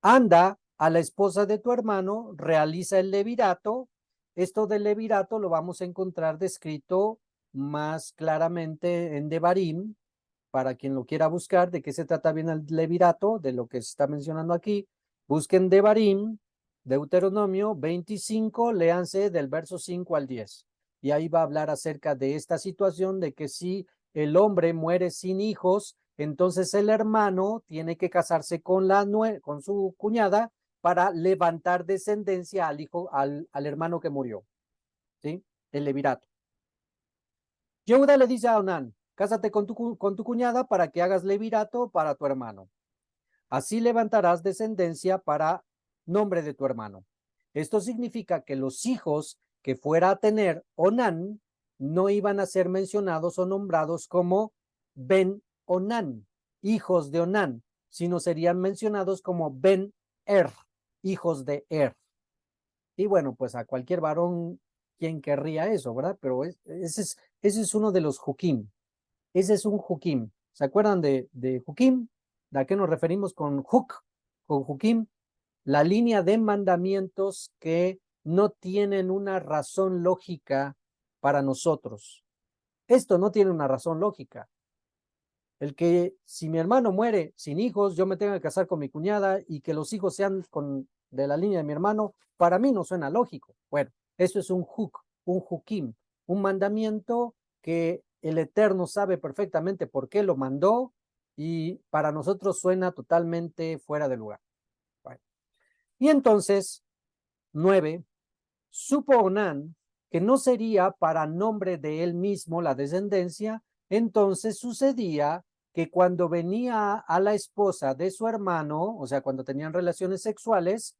Anda a la esposa de tu hermano, realiza el levirato. Esto del levirato lo vamos a encontrar descrito más claramente en Devarim, para quien lo quiera buscar, de qué se trata bien el levirato, de lo que se está mencionando aquí. Busquen Devarim, Deuteronomio 25, léanse del verso 5 al 10. Y ahí va a hablar acerca de esta situación de que si el hombre muere sin hijos, entonces el hermano tiene que casarse con su cuñada para levantar descendencia al hermano que murió. ¿Sí? El levirato. Yehuda le dice a Onán, cásate con tu cuñada para que hagas levirato para tu hermano. Así levantarás descendencia para nombre de tu hermano. Esto significa que los hijos que fuera a tener Onán no iban a ser mencionados o nombrados como Ben Onán, hijos de Onán, sino serían mencionados como Ben hijos de Y bueno, pues a cualquier varón, quien querría eso, ¿verdad? Pero ese es uno de los Jukim. Ese es un Jukim. ¿Se acuerdan de Jukim? ¿A qué nos referimos con Juk? Con Jukim, la línea de mandamientos que no tienen una razón lógica para nosotros. Esto no tiene una razón lógica. El que si mi hermano muere sin hijos, yo me tenga que casar con mi cuñada y que los hijos sean de la línea de mi hermano, para mí no suena lógico. Bueno, eso es un Jukim, un mandamiento que el Eterno sabe perfectamente por qué lo mandó y para nosotros suena totalmente fuera de lugar. Bueno. Y entonces, 9, supo Onán que no sería para nombre de él mismo la descendencia, entonces sucedía que cuando venía a la esposa de su hermano, o sea, cuando tenían relaciones sexuales,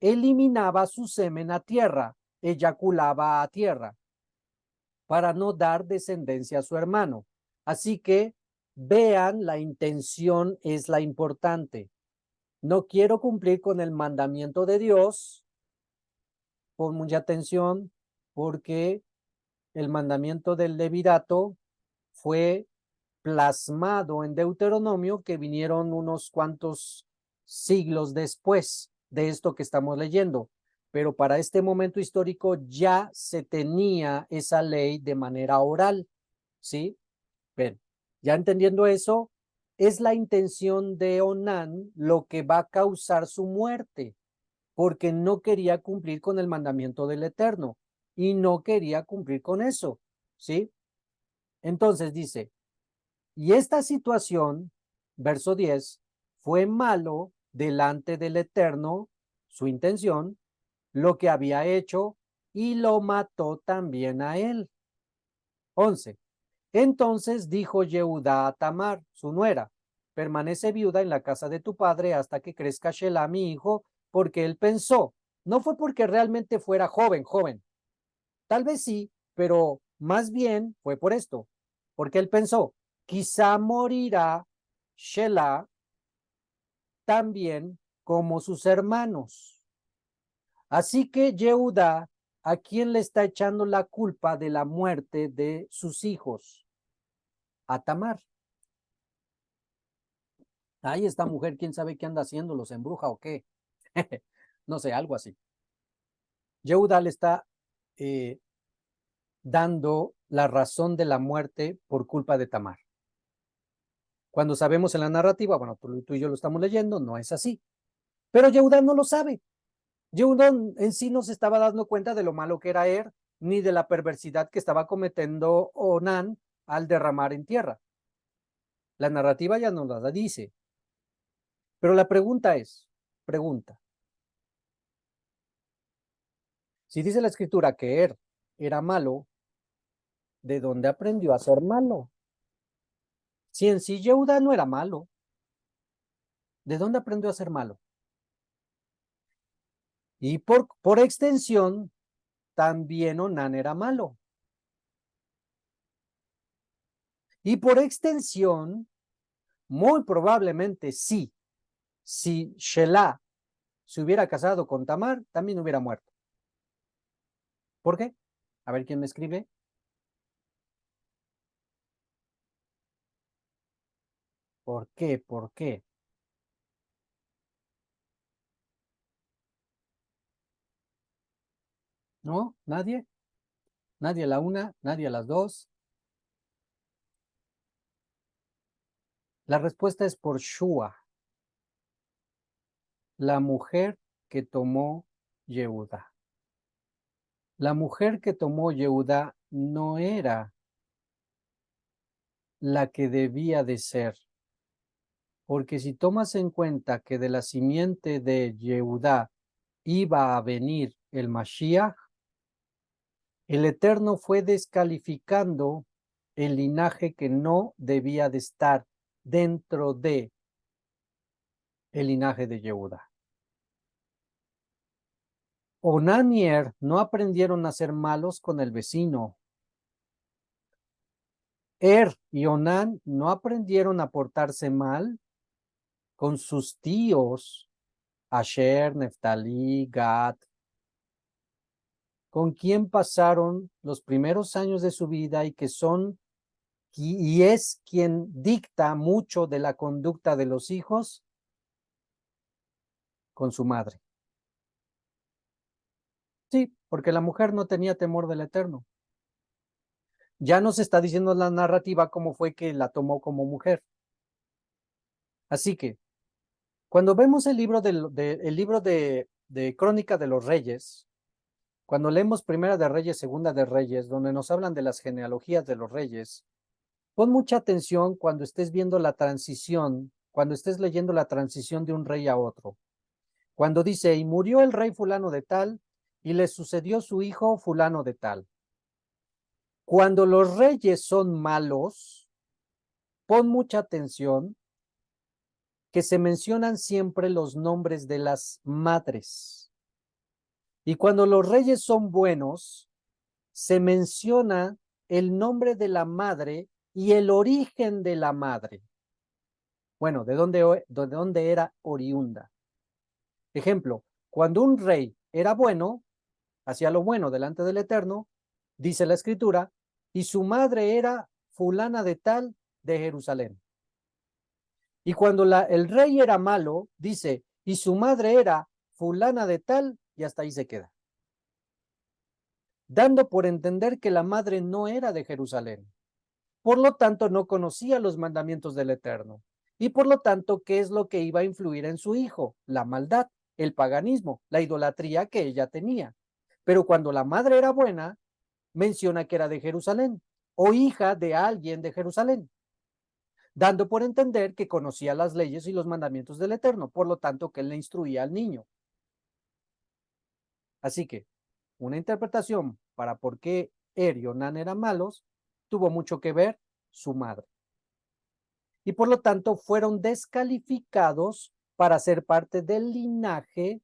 eliminaba su semen a tierra, eyaculaba a tierra, para no dar descendencia a su hermano. Así que vean, la intención es la importante. No quiero cumplir con el mandamiento de Dios. Pon mucha atención porque el mandamiento del levirato fue plasmado en Deuteronomio, que vinieron unos cuantos siglos después de esto que estamos leyendo. Pero para este momento histórico ya se tenía esa ley de manera oral, ¿sí? Bien, ya entendiendo eso, es la intención de Onán lo que va a causar su muerte, porque no quería cumplir con el mandamiento del Eterno y no quería cumplir con eso, ¿sí? Entonces dice, y esta situación, verso 10, fue malo delante del Eterno, su intención, lo que había hecho, y lo mató también a él. 11. Entonces dijo Yehudá a Tamar, su nuera, permanece viuda en la casa de tu padre hasta que crezca Shelah, mi hijo, porque él pensó, no fue porque realmente fuera joven, tal vez sí, pero más bien fue por esto, porque él pensó, quizá morirá Shelah también como sus hermanos. Así que Yehudá, ¿a quién le está echando la culpa de la muerte de sus hijos? A Tamar. Ahí esta mujer, quién sabe qué anda haciendo, los embruja o qué. No sé, algo así. Yehuda le está dando la razón de la muerte por culpa de Tamar. Cuando sabemos en la narrativa, bueno, tú y yo lo estamos leyendo, no es así. Pero Yehuda no lo sabe. Yehuda en sí no se estaba dando cuenta de lo malo que era ni de la perversidad que estaba cometiendo Onán al derramar en tierra. La narrativa ya nos la dice. Pero la pregunta es, si dice la escritura que era malo, ¿de dónde aprendió a ser malo? Si en sí Yehuda no era malo, ¿de dónde aprendió a ser malo? Y por extensión, también Onán era malo. Y por extensión, muy probablemente sí, si Shelah se hubiera casado con Tamar, también hubiera muerto. ¿Por qué? A ver quién me escribe. ¿Por qué? ¿Por qué? ¿No? ¿Nadie? ¿Nadie a la una? ¿Nadie a las dos? La respuesta es por Shua, la mujer que tomó Yehuda. La mujer que tomó Yehuda no era la que debía de ser. Porque si tomas en cuenta que de la simiente de Yehudá iba a venir el Mashiach, el Eterno fue descalificando el linaje que no debía de estar dentro de el linaje de Yehudá. Onán y no aprendieron a ser malos con el vecino. Y Onán no aprendieron a portarse mal con sus tíos, Asher, Neftalí, Gad, con quien pasaron los primeros años de su vida y que son y es quien dicta mucho de la conducta de los hijos con su madre. Sí, porque la mujer no tenía temor del Eterno. Ya nos está diciendo la narrativa cómo fue que la tomó como mujer. Así que, cuando vemos el libro de Crónica de los Reyes, cuando leemos Primera de Reyes, Segunda de Reyes, donde nos hablan de las genealogías de los reyes, pon mucha atención cuando estés viendo la transición, cuando estés leyendo la transición de un rey a otro. Cuando dice, y murió el rey fulano de tal, y le sucedió su hijo fulano de tal. Cuando los reyes son malos, pon mucha atención que se mencionan siempre los nombres de las madres. Y cuando los reyes son buenos, se menciona el nombre de la madre y el origen de la madre. Bueno, de dónde era oriunda. Ejemplo, cuando un rey era bueno, hacía lo bueno delante del Eterno, dice la escritura, y su madre era fulana de tal de Jerusalén. Y cuando el rey era malo, dice, y su madre era fulana de tal, y hasta ahí se queda. Dando por entender que la madre no era de Jerusalén. Por lo tanto, no conocía los mandamientos del Eterno. Y por lo tanto, ¿qué es lo que iba a influir en su hijo? La maldad, el paganismo, la idolatría que ella tenía. Pero cuando la madre era buena, menciona que era de Jerusalén o hija de alguien de Jerusalén, dando por entender que conocía las leyes y los mandamientos del Eterno, por lo tanto que él le instruía al niño. Así que una interpretación para por qué y Onán eran malos tuvo mucho que ver su madre. Y por lo tanto fueron descalificados para ser parte del linaje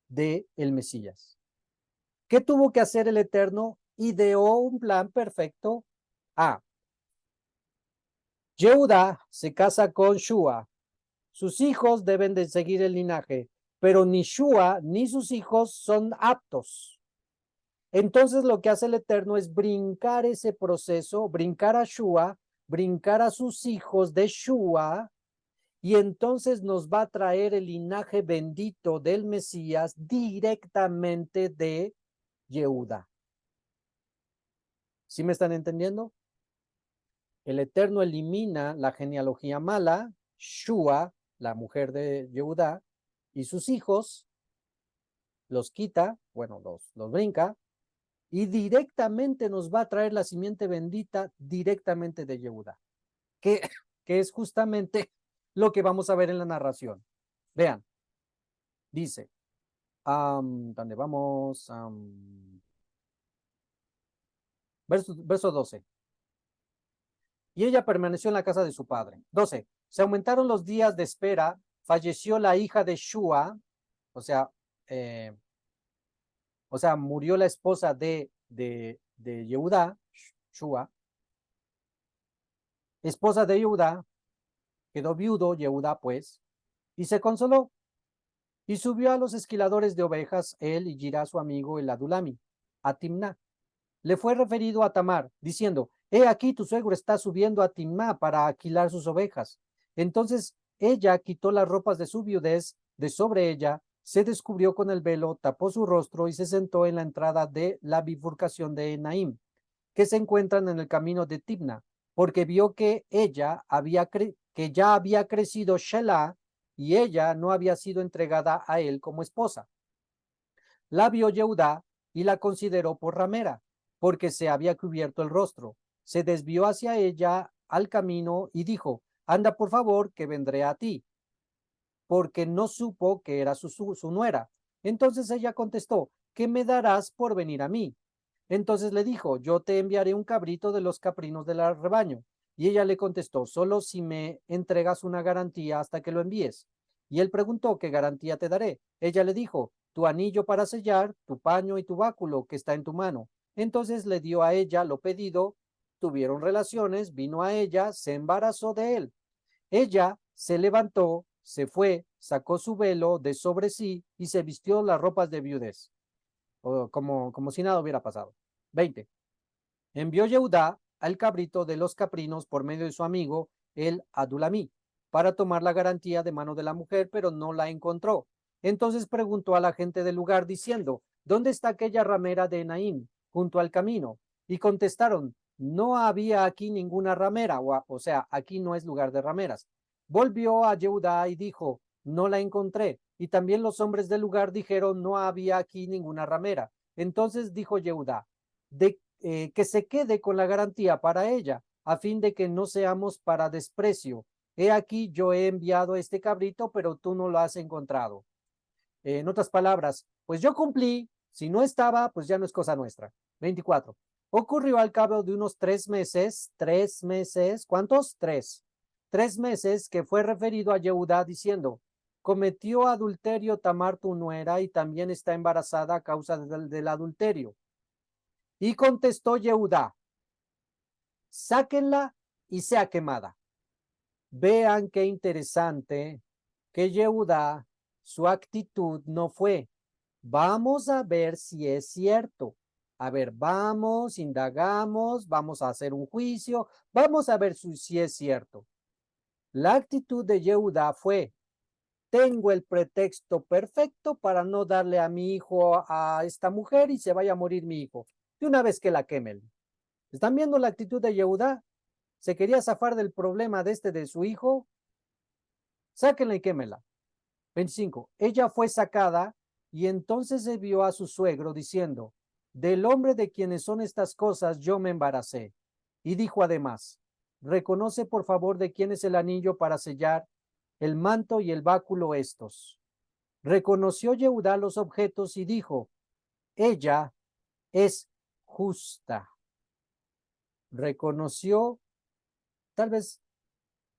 del Mesías. ¿Qué tuvo que hacer el Eterno? Ideó un plan perfecto. Yehuda se casa con Shua. Sus hijos deben de seguir el linaje, pero ni Shua ni sus hijos son aptos. Entonces lo que hace el Eterno es brincar ese proceso, brincar a Shua, brincar a sus hijos de Shua y entonces nos va a traer el linaje bendito del Mesías directamente de Yehuda. ¿Sí me están entendiendo? El Eterno elimina la genealogía mala, Shua, la mujer de Yehudá, y sus hijos, los quita, bueno, los brinca, y directamente nos va a traer la simiente bendita directamente de Yehudá, que, que es justamente lo que vamos a ver en la narración. Vean, dice, ¿dónde vamos? Verso 12. Y ella permaneció en la casa de su padre. 12. Se aumentaron los días de espera, falleció la hija de Shua, o sea, eh, murió la esposa de Yehudá, Shua, esposa de Yehudá, quedó viudo Yehudá, pues, y se consoló, y subió a los esquiladores de ovejas, él y Girá, su amigo, el Adulami, a Timná. Le fue referido a Tamar, diciendo, he aquí tu suegro está subiendo a Timná para alquilar sus ovejas. Entonces ella quitó las ropas de su viudez de sobre ella, se descubrió con el velo, tapó su rostro y se sentó en la entrada de la bifurcación de Enaim, que se encuentran en el camino de Timna, porque vio que que ya había crecido Shelah y ella no había sido entregada a él como esposa. La vio Yehudá y la consideró por ramera, porque se había cubierto el rostro. Se desvió hacia ella al camino y dijo, anda por favor, que vendré a ti, porque no supo que era su nuera. Entonces ella contestó, ¿qué me darás por venir a mí? Entonces le dijo, yo te enviaré un cabrito de los caprinos del rebaño. Y ella le contestó, solo si me entregas una garantía hasta que lo envíes. Y él preguntó, ¿qué garantía te daré? Ella le dijo, tu anillo para sellar, tu paño y tu báculo que está en tu mano. Entonces le dio a ella lo pedido, tuvieron relaciones, vino a ella, se embarazó de él. Ella se levantó, se fue, sacó su velo de sobre sí y se vistió las ropas de viudez, o como si nada hubiera pasado. 20. Envió Yehudá al cabrito de los caprinos por medio de su amigo, el Adulamí, para tomar la garantía de mano de la mujer, pero no la encontró. Entonces preguntó a la gente del lugar diciendo, ¿dónde está aquella ramera de Naín, junto al camino? Y contestaron, no había aquí ninguna ramera, o sea, aquí no es lugar de rameras. Volvió a Yehudá y dijo, no la encontré. Y también los hombres del lugar dijeron, no había aquí ninguna ramera. Entonces dijo Yehudá, que se quede con la garantía para ella, a fin de que no seamos para desprecio. He aquí, yo he enviado este cabrito, pero tú no lo has encontrado. En otras palabras, pues yo cumplí, si no estaba, pues ya no es cosa nuestra. 24. Ocurrió al cabo de unos 3 meses, ¿cuántos? 3 meses que fue referido a Yehudá diciendo, cometió adulterio Tamar tu nuera y también está embarazada a causa del adulterio. Y contestó Yehudá, sáquenla y sea quemada. Vean qué interesante que Yehudá, su actitud no fue, vamos a ver si es cierto. A ver, vamos, indagamos, vamos a hacer un juicio, vamos a ver si es cierto. La actitud de Yehudá fue, tengo el pretexto perfecto para no darle a mi hijo a esta mujer y se vaya a morir mi hijo, de una vez que la quemen. ¿Están viendo la actitud de Yehudá? Se quería zafar del problema de su hijo. Sáquenla y quémela. 25. Ella fue sacada y entonces se vio a su suegro diciendo, del hombre de quienes son estas cosas yo me embaracé. Y dijo además, reconoce por favor de quién es el anillo para sellar el manto y el báculo estos. Reconoció Yehudá los objetos y dijo, ella es justa. Reconoció, tal vez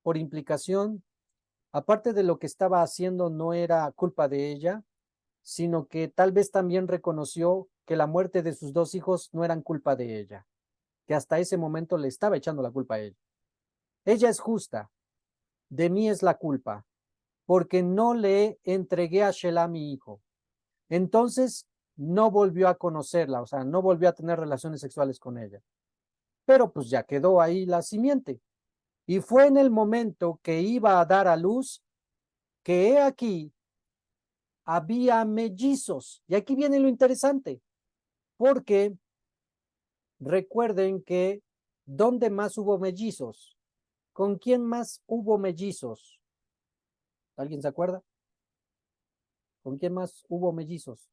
por implicación, aparte de lo que estaba haciendo no era culpa de ella, sino que tal vez también reconoció que la muerte de sus dos hijos no eran culpa de ella, que hasta ese momento le estaba echando la culpa a ella. Ella es justa, de mí es la culpa, porque no le entregué a Shelah mi hijo. Entonces no volvió a conocerla, o sea, no volvió a tener relaciones sexuales con ella. Pero pues ya quedó ahí la simiente. Y fue en el momento que iba a dar a luz que he aquí había mellizos. Y aquí viene lo interesante, porque recuerden que ¿dónde más hubo mellizos? ¿Con quién más hubo mellizos? ¿Alguien se acuerda? ¿Con quién más hubo mellizos?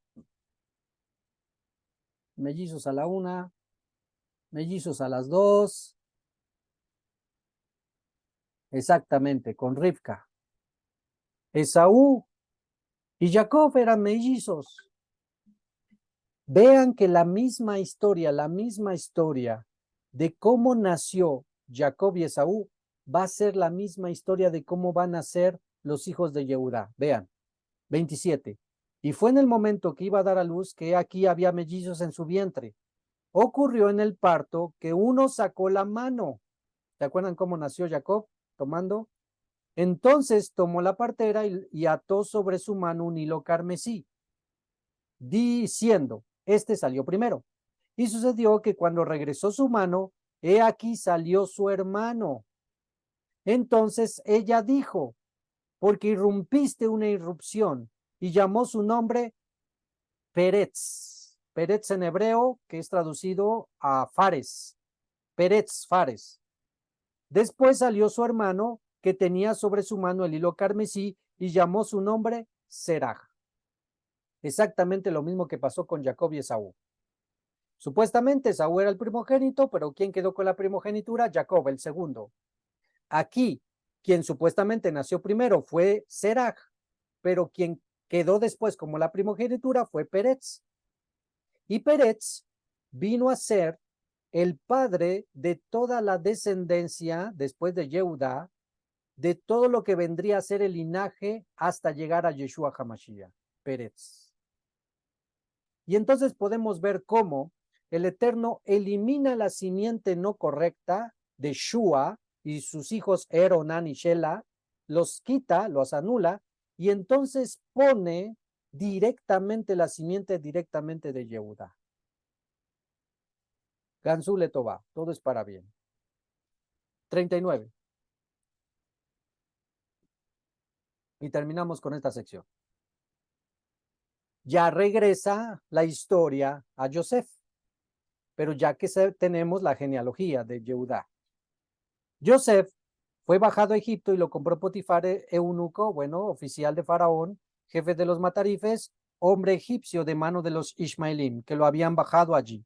Mellizos a la 1, mellizos a las 2. Exactamente, con Rivka. Esaú y Jacob eran mellizos. Vean que la misma historia de cómo nació Jacob y Esaú va a ser la misma historia de cómo van a ser los hijos de Yehudá. Vean, 27. Y fue en el momento que iba a dar a luz que aquí había mellizos en su vientre. Ocurrió en el parto que uno sacó la mano. ¿Se acuerdan cómo nació Jacob? Tomando. Entonces tomó la partera y ató sobre su mano un hilo carmesí, diciendo, este salió primero. Y sucedió que cuando regresó su mano, he aquí salió su hermano. Entonces ella dijo, porque irrumpiste una irrupción, y llamó su nombre Peretz. Peretz en hebreo, que es traducido a Fares. Peretz, Fares. Después salió su hermano, que tenía sobre su mano el hilo carmesí, y llamó su nombre Seraj. Exactamente lo mismo que pasó con Jacob y Esaú. Supuestamente Esaú era el primogénito, pero ¿quién quedó con la primogenitura? Jacob, el segundo. Aquí, quien supuestamente nació primero fue Seraj, pero quien quedó después como la primogenitura fue Peretz. Y Peretz vino a ser el padre de toda la descendencia después de Yehuda, de todo lo que vendría a ser el linaje hasta llegar a Yeshua HaMashiach, Peretz. Y entonces podemos ver cómo el Eterno elimina la simiente no correcta de Shua y sus hijos Er, Onán y Shela, los quita, los anula, y entonces pone directamente la simiente directamente de Yehuda. Gansu Letová, todo es para bien. 39. Y terminamos con esta sección. Ya regresa la historia a Yosef, pero ya que tenemos la genealogía de Yehuda. Yosef fue bajado a Egipto y lo compró Potifar, eunuco, bueno, oficial de Faraón, jefe de los matarifes, hombre egipcio de mano de los Ismaelim, que lo habían bajado allí.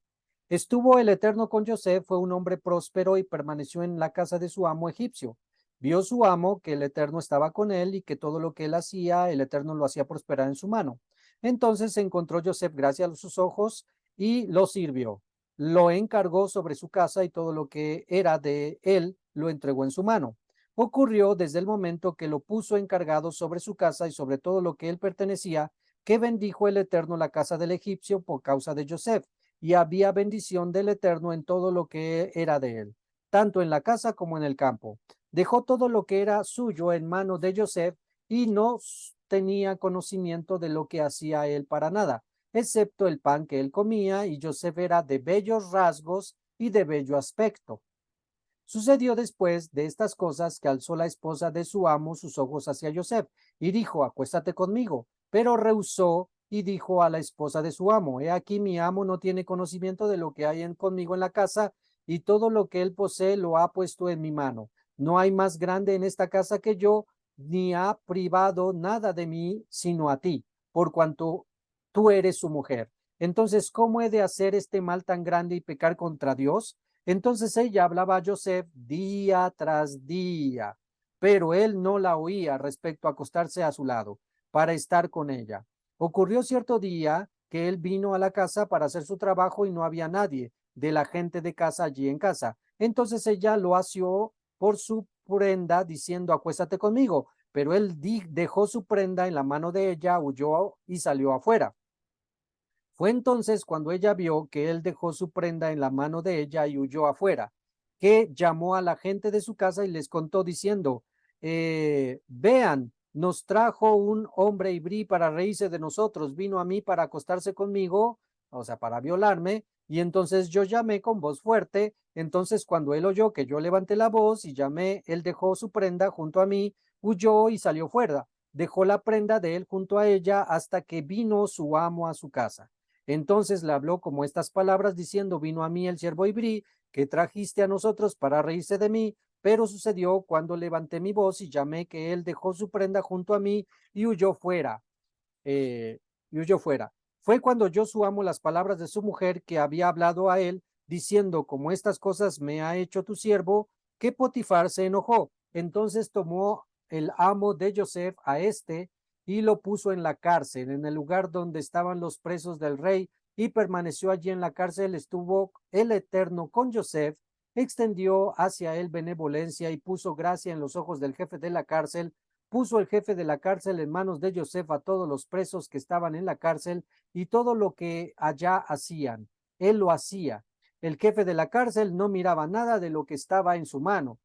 Estuvo el Eterno con Yosef, fue un hombre próspero y permaneció en la casa de su amo egipcio. Vio su amo que el Eterno estaba con él y que todo lo que él hacía, el Eterno lo hacía prosperar en su mano. Entonces se encontró Yosef gracia a sus ojos y lo sirvió. Lo encargó sobre su casa y todo lo que era de él lo entregó en su mano. Ocurrió desde el momento que lo puso encargado sobre su casa y sobre todo lo que él pertenecía, que bendijo el Eterno la casa del egipcio por causa de Yosef, y había bendición del Eterno en todo lo que era de él, tanto en la casa como en el campo. Dejó todo lo que era suyo en manos de Yosef y no tenía conocimiento de lo que hacía él para nada, excepto el pan que él comía, y Yosef era de bellos rasgos y de bello aspecto. Sucedió después de estas cosas que alzó la esposa de su amo sus ojos hacia Yosef y dijo, acuéstate conmigo, pero rehusó y dijo a la esposa de su amo, he aquí mi amo no tiene conocimiento de lo que hay conmigo en la casa y todo lo que él posee lo ha puesto en mi mano. No hay más grande en esta casa que yo, ni ha privado nada de mí sino a ti, por cuanto tú eres su mujer. Entonces, ¿cómo he de hacer este mal tan grande y pecar contra Dios? Entonces ella hablaba a Joseph día tras día, pero él no la oía respecto a acostarse a su lado para estar con ella. Ocurrió cierto día que él vino a la casa para hacer su trabajo y no había nadie de la gente de casa allí en casa. Entonces ella lo asió por su prenda diciendo, acuéstate conmigo. Pero él dejó su prenda en la mano de ella, huyó y salió afuera. Fue entonces cuando ella vio que él dejó su prenda en la mano de ella y huyó afuera, que llamó a la gente de su casa y les contó diciendo, vean, nos trajo un hombre ibrí para reírse de nosotros, vino a mí para acostarse conmigo, o sea, para violarme, y entonces yo llamé con voz fuerte Entonces, cuando él oyó que yo levanté la voz y llamé, él dejó su prenda junto a mí, huyó y salió fuera. Dejó la prenda de él junto a ella hasta que vino su amo a su casa. Entonces le habló como estas palabras, diciendo, vino a mí el siervo Ibrí, que trajiste a nosotros para reírse de mí, pero sucedió cuando levanté mi voz y llamé que él dejó su prenda junto a mí y huyó fuera. eh, y huyó fuera. Fue cuando oyó su amo las palabras de su mujer que había hablado a él, diciendo, como estas cosas me ha hecho tu siervo, que Potifar se enojó. Entonces tomó el amo de Joseph a este y lo puso en la cárcel, en el lugar donde estaban los presos del rey, y permaneció allí en la cárcel. Estuvo el Eterno con Joseph, extendió hacia él benevolencia y puso gracia en los ojos del jefe de la cárcel. Puso el jefe de la cárcel en manos de Joseph a todos los presos que estaban en la cárcel y todo lo que allá hacían. Él lo hacía. El jefe de la cárcel no miraba nada de lo que estaba en su mano,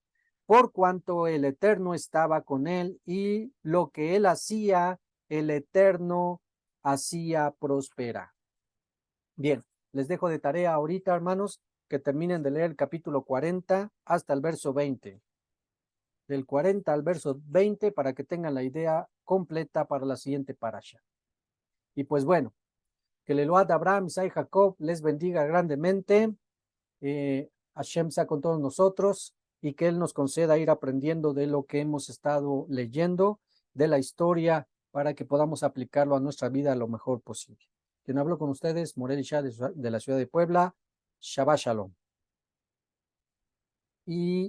por cuanto el Eterno estaba con él y lo que él hacía, el Eterno hacía prosperar. Bien, les dejo de tarea ahorita, hermanos, que terminen de leer el capítulo 40 hasta el verso 20. Del 40 al verso 20 para que tengan la idea completa para la siguiente parasha. Y pues bueno, que el Elohad de Abraham, Isaac y Jacob les bendiga grandemente. Hashem sea con todos nosotros y que Él nos conceda ir aprendiendo de lo que hemos estado leyendo, de la historia, para que podamos aplicarlo a nuestra vida lo mejor posible. Quien habló con ustedes, Morel Isha de la ciudad de Puebla. Shabbat Shalom. Y